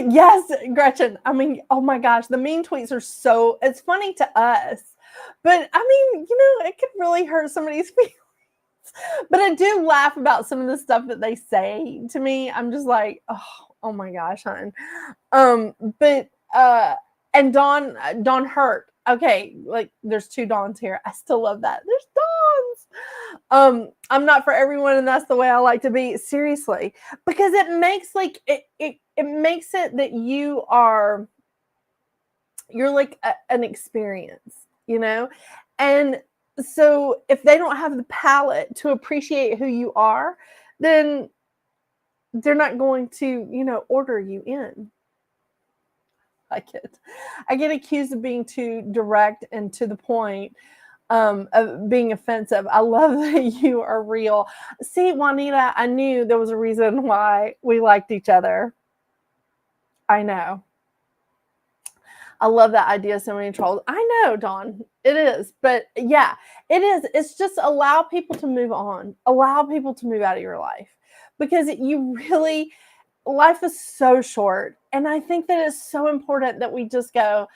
Yes, Gretchen. I mean, oh my gosh, the mean tweets are it's funny to us. But I mean, it could really hurt somebody's feelings. But I do laugh about some of the stuff that they say to me. I'm just like, oh my gosh, hon. But and Dawn Hurt. Okay, like there's 2 Dawns here. I still love that. There's Dawns. I'm not for everyone, and that's the way I like to be. Seriously, because it makes like it makes it that you're like an experience, and so if they don't have the palate to appreciate who you are, then they're not going to, order you in. I get accused of being too direct and to the point, of being offensive. I love that you are real. See, Juanita, I knew there was a reason why we liked each other. I know. I love that idea. So many trolls. I know, Dawn. It is. But yeah, it is. It's just allow people to move on. Allow people to move out of your life. Because life is so short. And I think that it's so important that we just go,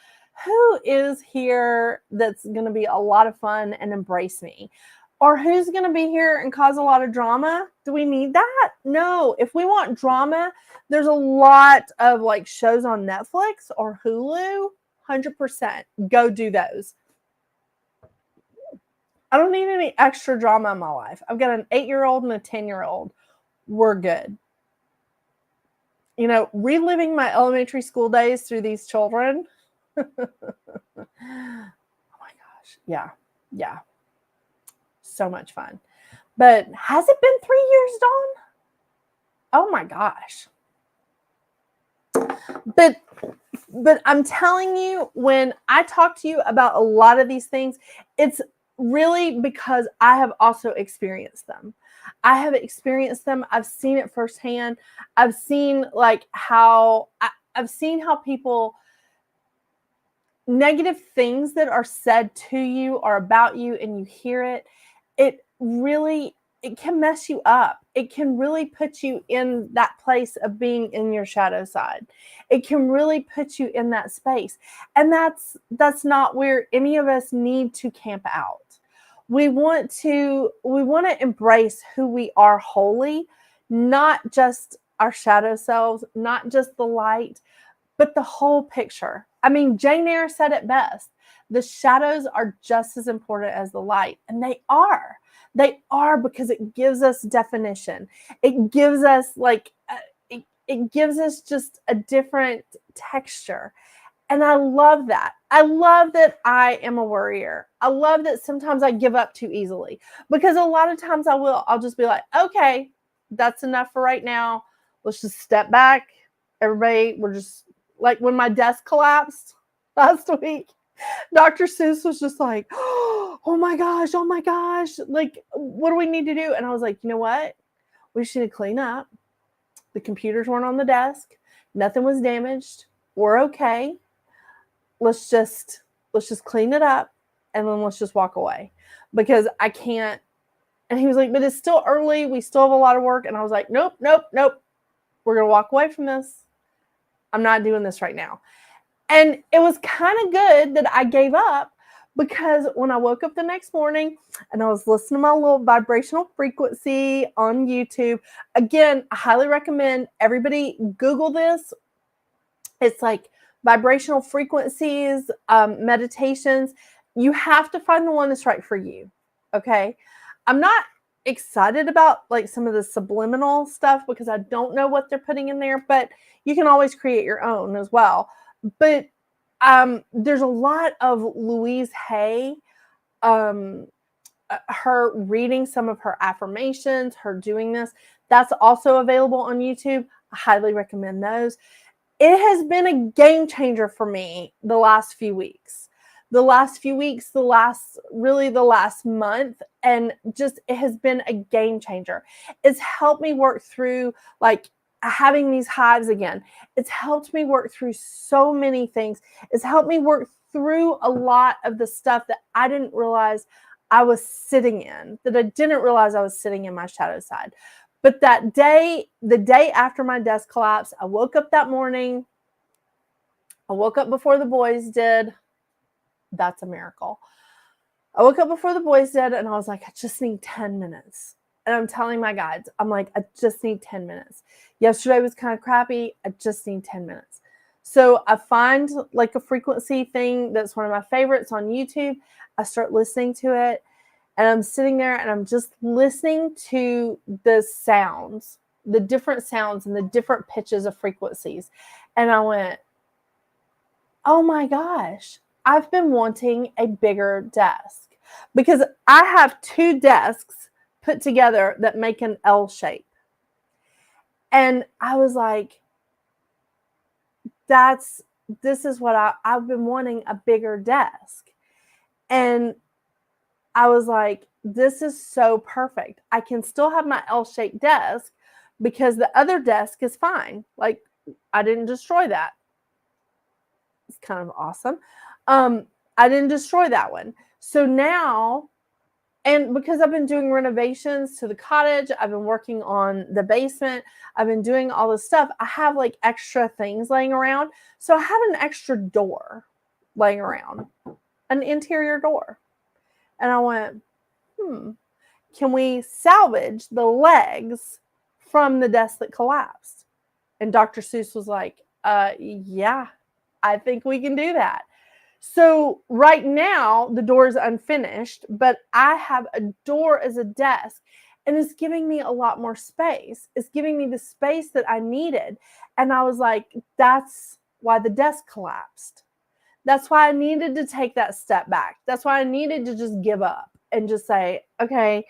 who is here that's going to be a lot of fun and embrace me? Or who's going to be here and cause a lot of drama? Do we need that? No. If we want drama, there's a lot of like shows on Netflix or Hulu. 100%. Go do those. I don't need any extra drama in my life. I've got an 8-year-old and a 10-year-old. We're good. Reliving my elementary school days through these children. Oh my gosh. Yeah. Yeah. So much fun. But has it been 3 years, Dawn? Oh my gosh. But I'm telling you, when I talk to you about a lot of these things, it's really because I have also experienced them. I have experienced them. I've seen it firsthand. I've seen how people, negative things that are said to you or about you, and you hear it, it can mess you up. It can really put you in that place of being in your shadow side. It can really put you in that space. And that's not where any of us need to camp out. We want to embrace who we are wholly, not just our shadow selves, not just the light, but the whole picture. I mean, Jane Eyre said it best. The shadows are just as important as the light. And they are. They are, because it gives us definition. It gives us it gives us just a different texture. And I love that. I love that I am a worrier. I love that sometimes I give up too easily, because a lot of times I'll just be like, okay, that's enough for right now. Let's just step back. Everybody, we're just like when my desk collapsed last week, Dr. Seuss was just like, oh my gosh. Like, what do we need to do? And I was like, you know what? We just need to clean up. The computers weren't on the desk. Nothing was damaged. We're okay. Let's just clean it up, and then let's just walk away, because I can't. And he was like, but it's still early. We still have a lot of work. And I was like, nope. We're going to walk away from this. I'm not doing this right now. And it was kind of good that I gave up, because when I woke up the next morning and I was listening to my little vibrational frequency on YouTube, again, I highly recommend everybody Google this. It's like vibrational frequencies, meditations. You have to find the one that's right for you. Okay. I'm not excited about like some of the subliminal stuff, because I don't know what they're putting in there, but you can always create your own as well. But there's a lot of Louise Hay, her reading some of her affirmations, her doing this. That's also available on YouTube. I highly recommend those. It has been a game changer for me the last few weeks, the last month. And just, it has been a game changer. It's helped me work through like having these hives again. It's helped me work through so many things. It's helped me work through a lot of the stuff that I didn't realize I was sitting in, that I didn't realize I was sitting in my shadow side. But that day, the day after my desk collapsed, I woke up that morning. I woke up before the boys did. That's a miracle. I woke up before the boys did, and I was like, I just need 10 minutes. And I'm telling my guides, I'm like, I just need 10 minutes. Yesterday was kind of crappy. I just need 10 minutes. So I find like a frequency thing that's one of my favorites on YouTube. I start listening to it, and I'm sitting there and I'm just listening to the sounds, the different sounds and the different pitches of frequencies. And I went, oh my gosh, I've been wanting a bigger desk, because I have 2 desks put together that make an L shape. And I was like, this is what I've been wanting, a bigger desk. And I was like, this is so perfect. I can still have my L-shaped desk, because the other desk is fine. Like, I didn't destroy that. It's kind of awesome. I didn't destroy that one. So now, and because I've been doing renovations to the cottage, I've been working on the basement, I've been doing all this stuff, I have like extra things laying around. So I have an extra door laying around, an interior door. And I went, can we salvage the legs from the desk that collapsed? And Dr. Seuss was like, yeah, I think we can do that. So right now, the door is unfinished, but I have a door as a desk, and it's giving me a lot more space. It's giving me the space that I needed. And I was like, that's why the desk collapsed. That's why I needed to take that step back. That's why I needed to just give up and just say, okay,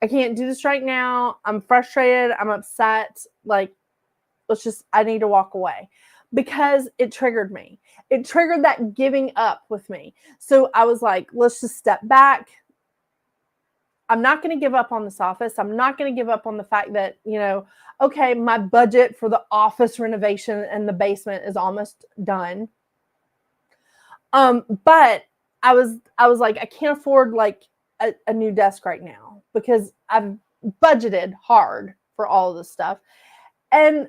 I can't do this right now. I'm frustrated. I'm upset. Like, I need to walk away, because it triggered me. It triggered that giving up with me. So I was like, let's just step back. I'm not going to give up on this office. I'm not going to give up on the fact that, okay, my budget for the office renovation and the basement is almost done. But I was like, I can't afford like a new desk right now, because I've budgeted hard for all of this stuff. And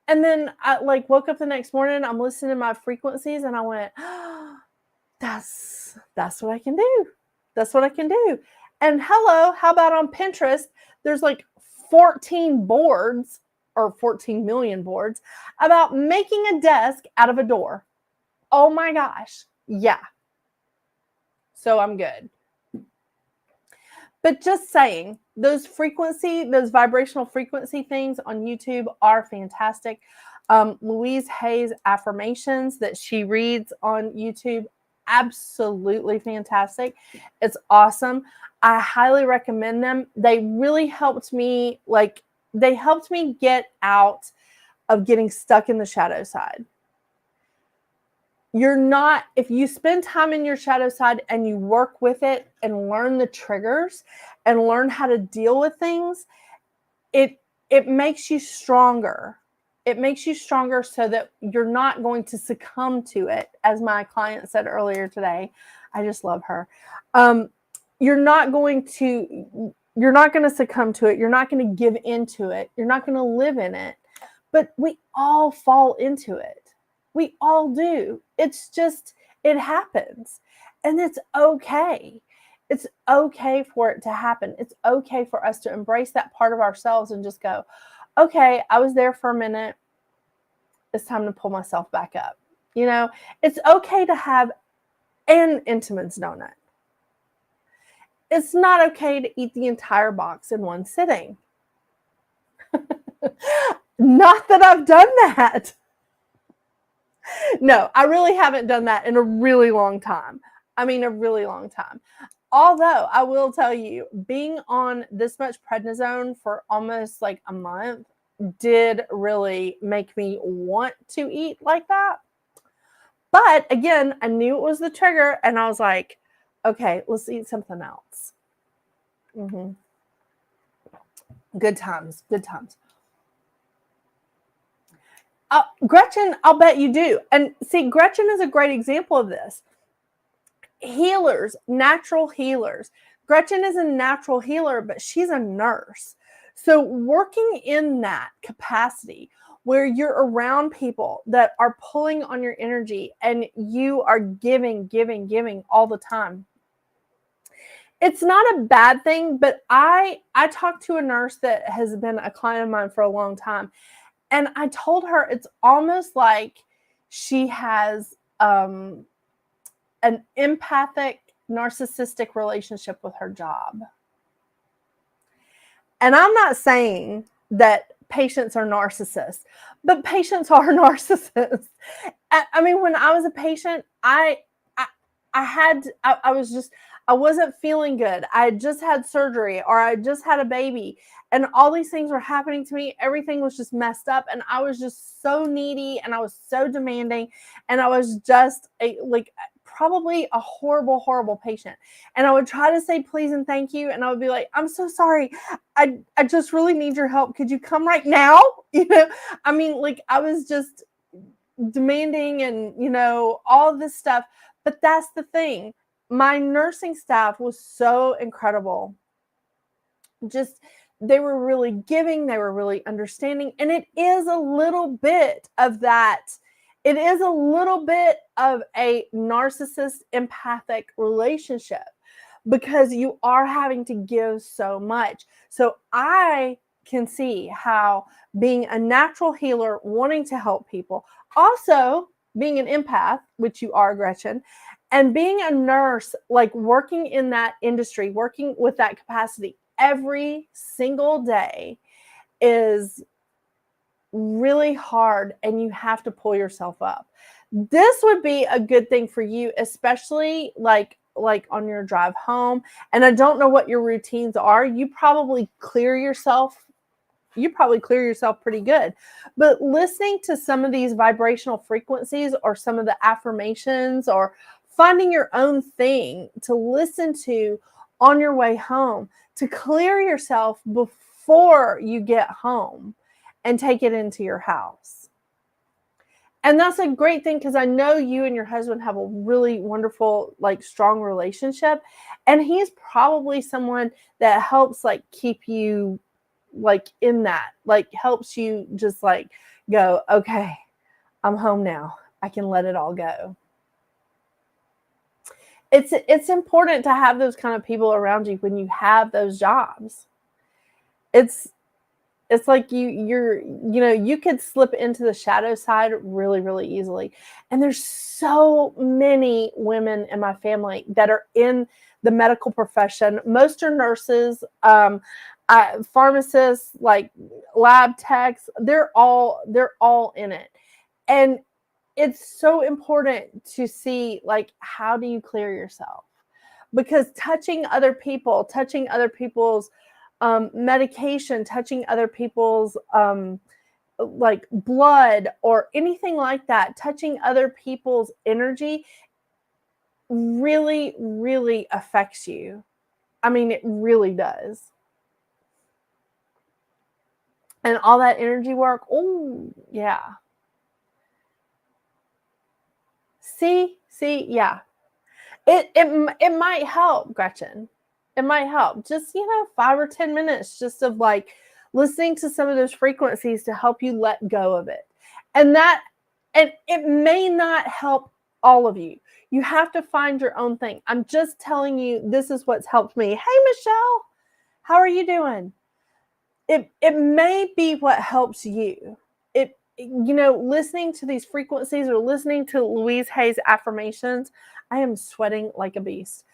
then I like woke up the next morning, I'm listening to my frequencies, and I went, oh, that's what I can do. That's what I can do. And hello, how about on Pinterest? There's like 14 boards, or 14 million boards, about making a desk out of a door. Oh my gosh. Yeah. So I'm good. But just saying, those vibrational frequency things on YouTube are fantastic. Louise Hay's affirmations that she reads on YouTube, absolutely fantastic. It's awesome. I highly recommend them. They really helped me, they helped me get out of getting stuck in the shadow side. If you spend time in your shadow side and you work with it and learn the triggers and learn how to deal with things, it makes you stronger. It makes you stronger so that you're not going to succumb to it. As my client said earlier today, I just love her. You're not going to succumb to it. You're not going to give into it. You're not going to live in it. But we all fall into it. We all do. It's just, it happens. And it's okay. It's okay for it to happen. It's okay for us to embrace that part of ourselves and just go, okay, I was there for a minute. It's time to pull myself back up. It's okay to have an Entenmann's donut. It's not okay to eat the entire box in one sitting. Not that I've done that. No, I really haven't done that in a really long time. I mean, a really long time. Although I will tell you, being on this much prednisone for almost like a month did really make me want to eat like that. But again, I knew it was the trigger and I was like, okay, let's eat something else. Good times, good times. Gretchen, I'll bet you do. And see, Gretchen is a great example of this. Healers, natural healers. Gretchen is a natural healer, but she's a nurse. So working in that capacity where you're around people that are pulling on your energy and you are giving all the time. It's not a bad thing, but I talked to a nurse that has been a client of mine for a long time. And I told her it's almost like she has an empathic, narcissistic relationship with her job. And I'm not saying that patients are narcissists, but patients are narcissists. I mean, when I was a patient, I wasn't feeling good. I had just had surgery or I just had a baby and all these things were happening to me. Everything was just messed up and I was just so needy and I was so demanding and I was just probably a horrible, horrible patient. And I would try to say please and thank you. And I would be like, I'm so sorry. I just really need your help. Could you come right now? I mean, I was just demanding and, all this stuff. But that's the thing. My nursing staff was so incredible. They were really giving. They were really understanding. And it is a little bit of that. It is a little bit of a narcissist empathic relationship because you are having to give so much. So I can see how being a natural healer, wanting to help people, also being an empath, which you are, Gretchen, and being a nurse, working in that industry, working with that capacity every single day is really hard and you have to pull yourself up. This would be a good thing for you, especially like on your drive home. And I don't know what your routines are. You probably clear yourself pretty good. But listening to some of these vibrational frequencies or some of the affirmations or finding your own thing to listen to on your way home to clear yourself before you get home and take it into your house. And that's a great thing because I know you and your husband have a really wonderful, strong relationship. And he's probably someone that helps keep you in that, helps you just go, okay, I'm home now. I can let it all go. It's important to have those kind of people around you when you have those jobs. It's like you could slip into the shadow side really, really easily. And there's so many women in my family that are in the medical profession. Most are nurses, pharmacists, like lab techs. They're all in it. And it's so important to see, like, how do you clear yourself? Because touching other people, touching other people's medication, touching other people's like blood or anything like that, touching other people's energy really, really affects you. I mean, it really does. And all that energy work, oh, yeah. See, yeah. It might help, Gretchen. It might help. Just, 5 or 10 minutes just of like listening to some of those frequencies to help you let go of it. And it may not help all of you. You have to find your own thing. I'm just telling you, this is what's helped me. Hey, Michelle, how are you doing? It may be what helps you. Listening to these frequencies or listening to Louise Hay's affirmations, I am sweating like a beast.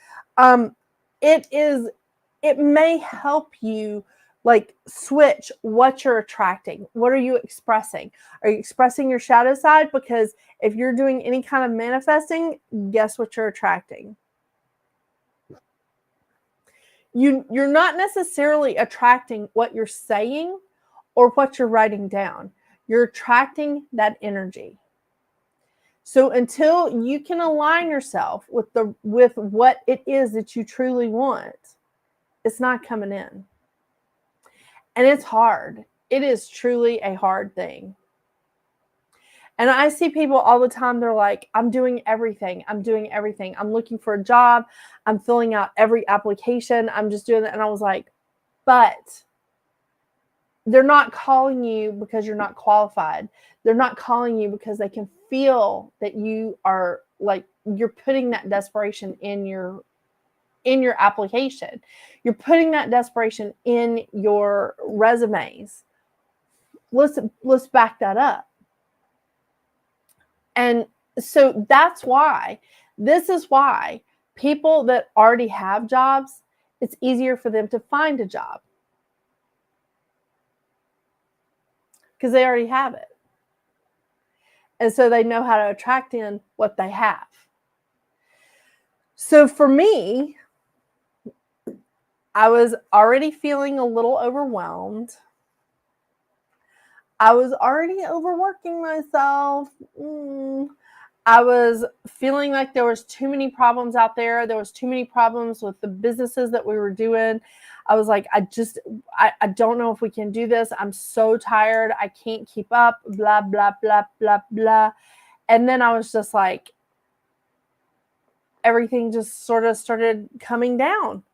It may help you like switch what you're attracting. What are you expressing? Are you expressing your shadow side? Because if you're doing any kind of manifesting, guess what you're attracting? You're not necessarily attracting what you're saying or what you're writing down. You're attracting that energy. So until you can align yourself with what it is that you truly want, it's not coming in. And it's hard. It is truly a hard thing. And I see people all the time, they're like, I'm doing everything. I'm looking for a job. I'm filling out every application. I'm just doing it. And I was like, but they're not calling you because you're not qualified. They're not calling you because they can feel that you are like, you're putting that desperation in your application. You're putting that desperation in your resumes. Let's back that up. And so this is why people that already have jobs, it's easier for them to find a job. Because they already have it. And so they know how to attract in what they have. So for me, I was already feeling a little overwhelmed. I was already overworking myself. I was feeling like there was too many problems out there. There was too many problems with the businesses that we were doing. I was like, I don't know if we can do this. I'm so tired. I can't keep up, blah, blah, blah, blah, blah. And then I was just like, everything just sort of started coming down.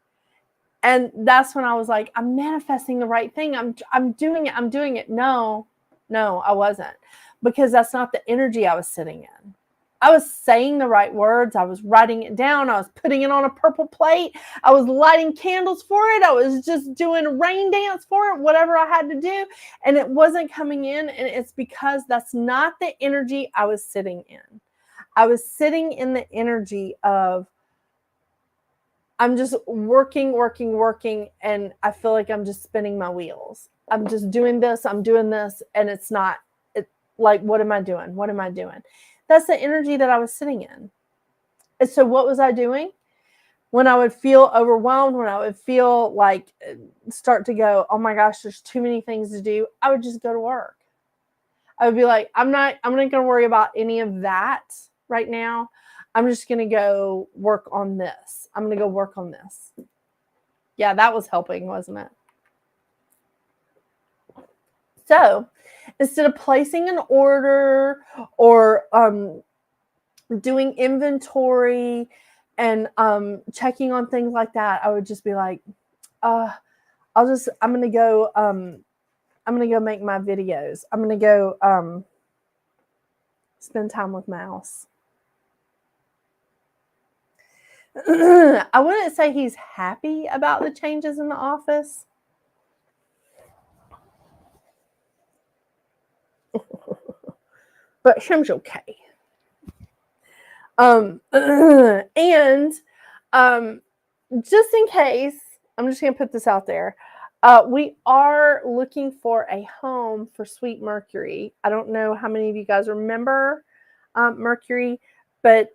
And that's when I was like, I'm manifesting the right thing. I'm doing it. No, I wasn't. Because that's not the energy I was sitting in. I was saying the right words. I was writing it down. I was putting it on a purple plate. I was lighting candles for it. I was just doing a rain dance for it, whatever I had to do. And it wasn't coming in. And it's because that's not the energy I was sitting in. I was sitting in the energy of, I'm just working. And I feel like I'm just spinning my wheels. I'm just doing this. And it's not like, what am I doing? That's the energy that I was sitting in. And so what was I doing? When I would feel overwhelmed, when I would feel like start to go, oh my gosh, there's too many things to do, I would just go to work. I would be like, I'm not going to worry about any of that right now. I'm just going to go work on this. Yeah, that was helping, wasn't it? So instead of placing an order or doing inventory and checking on things like that, I would just be like, I'm gonna go make my videos. I'm gonna go spend time with Mouse. I wouldn't say he's happy about the changes in the office. But Shim's okay. And just in case, I'm just going to put this out there. We are looking for a home for Sweet Mercury. I don't know how many of you guys remember Mercury, but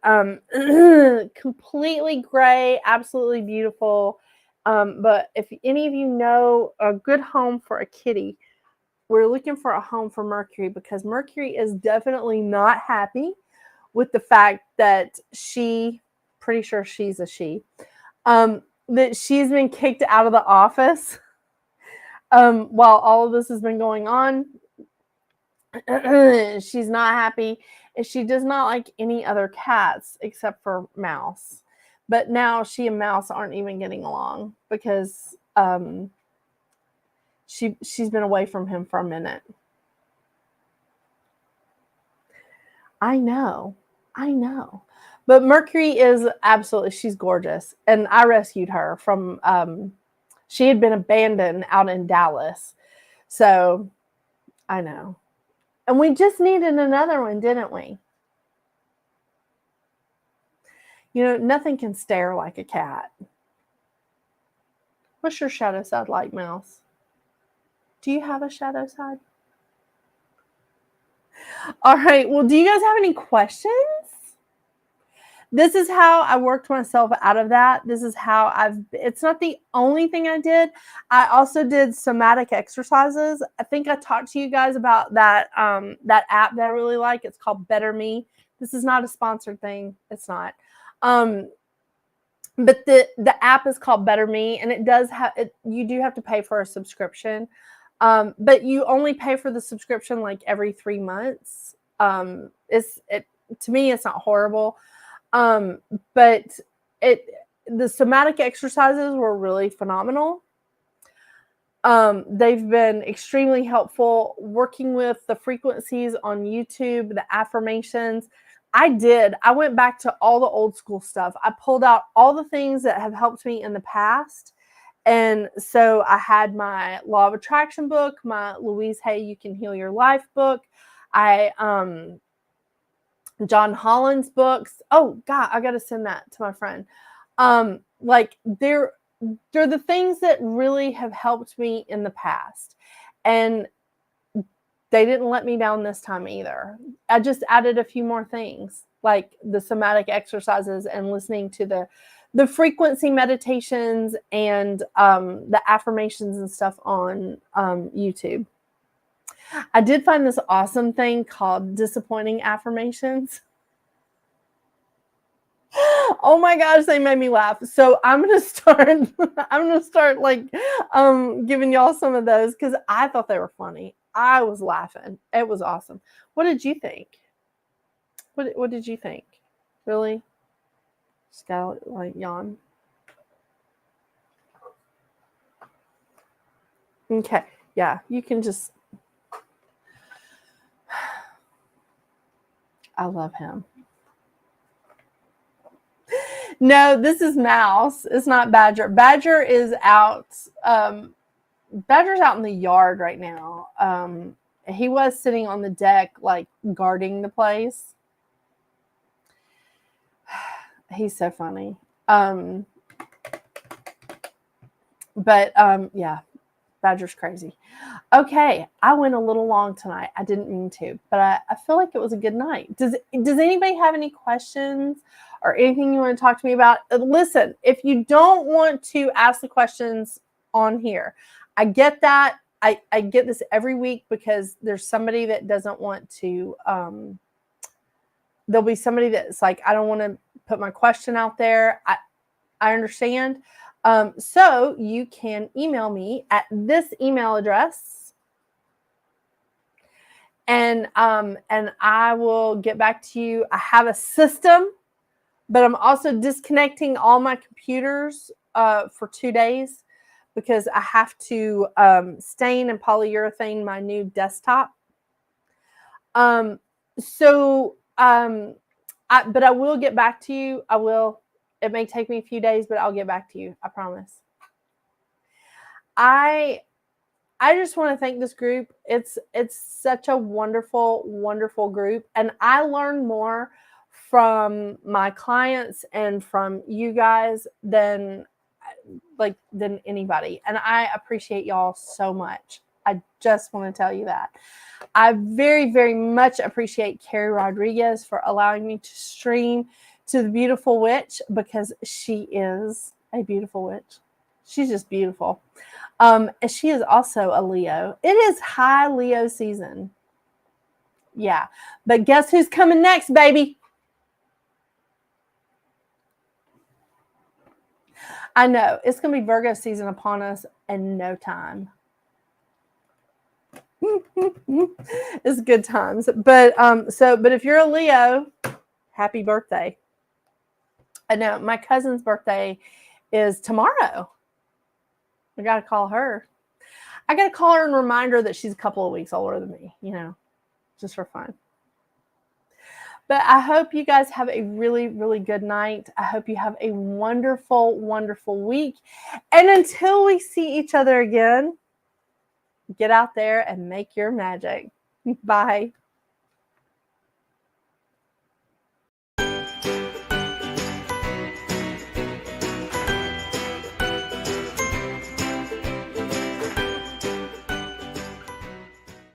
completely gray, absolutely beautiful. But if any of you know a good home for a kitty, we're looking for a home for Mercury, because Mercury is definitely not happy with the fact that pretty sure she's a she, that she's been kicked out of the office while all of this has been going on. She's not happy, and she does not like any other cats except for Mouse. But now she and Mouse aren't even getting along because she's been away from him for a minute. I know. But Mercury is absolutely, she's gorgeous. And I rescued her from, she had been abandoned out in Dallas. So I know. And we just needed another one, didn't we? You know, nothing can stare like a cat. What's your shadow side like, Mouse? Do you have a shadow side? All right. Well, do you guys have any questions? This is how I worked myself out of that. This is how it's not the only thing I did. I also did somatic exercises. I think I talked to you guys about that, that app that I really like. It's called Better Me. This is not a sponsored thing. It's not. But the app is called Better Me, and it does have it. You do have to pay for a subscription, but you only pay for the subscription like every 3 months. To me, it's not horrible. But the somatic exercises were really phenomenal. They've been extremely helpful working with the frequencies on YouTube, the affirmations. I went back to all the old school stuff. I pulled out all the things that have helped me in the past. And so I had my Law of Attraction book, my Louise Hay, You Can Heal Your Life book. John Holland's books. Oh God, I got to send that to my friend. Like they're the things that really have helped me in the past, and they didn't let me down this time either. I just added a few more things, like the somatic exercises and listening to the frequency meditations and the affirmations and stuff on YouTube. I did find this awesome thing called disappointing affirmations. Oh my gosh, they made me laugh. So I'm gonna start like giving y'all some of those because I thought they were funny. I was laughing. It was awesome. What did you think? What did you think? Really? Just gotta like yawn. Okay. Yeah, you can just. I love him. No, this is Mouse. It's not Badger. Badger is out. Badger's out in the yard right now. He was sitting on the deck, like guarding the place. He's so funny. Yeah, Badger's crazy. Okay, I went a little long tonight. I didn't mean to, but I feel like it was a good night. Does anybody have any questions or anything you want to talk to me about? Listen, if you don't want to ask the questions on here, I get that. I get this every week because there's somebody that doesn't want to. There'll be somebody that's like, I don't want to put my question out there. I understand. So you can email me at this email address, and I will get back to you. I have a system, but I'm also disconnecting all my computers for 2 days because I have to stain and polyurethane my new desktop. But I will get back to you. I will. It may take me a few days, but I'll get back to you. I promise. I just want to thank this group. It's such a wonderful, wonderful group. And I learn more from my clients and from you guys than than anybody. And I appreciate y'all so much. I just want to tell you that. I very, very much appreciate Carrie Rodriguez for allowing me to stream to the beautiful witch, because she is a beautiful witch. She's just beautiful. And she is also a Leo. It is high Leo season. Yeah. But guess who's coming next, baby? I know. It's going to be Virgo season upon us in no time. It's good times. But if you're a Leo, happy birthday. I know my cousin's birthday is tomorrow. I got to call her. I got to call her and remind her that she's a couple of weeks older than me, just for fun. But I hope you guys have a really, really good night. I hope you have a wonderful, wonderful week. And until we see each other again, get out there and make your magic. Bye.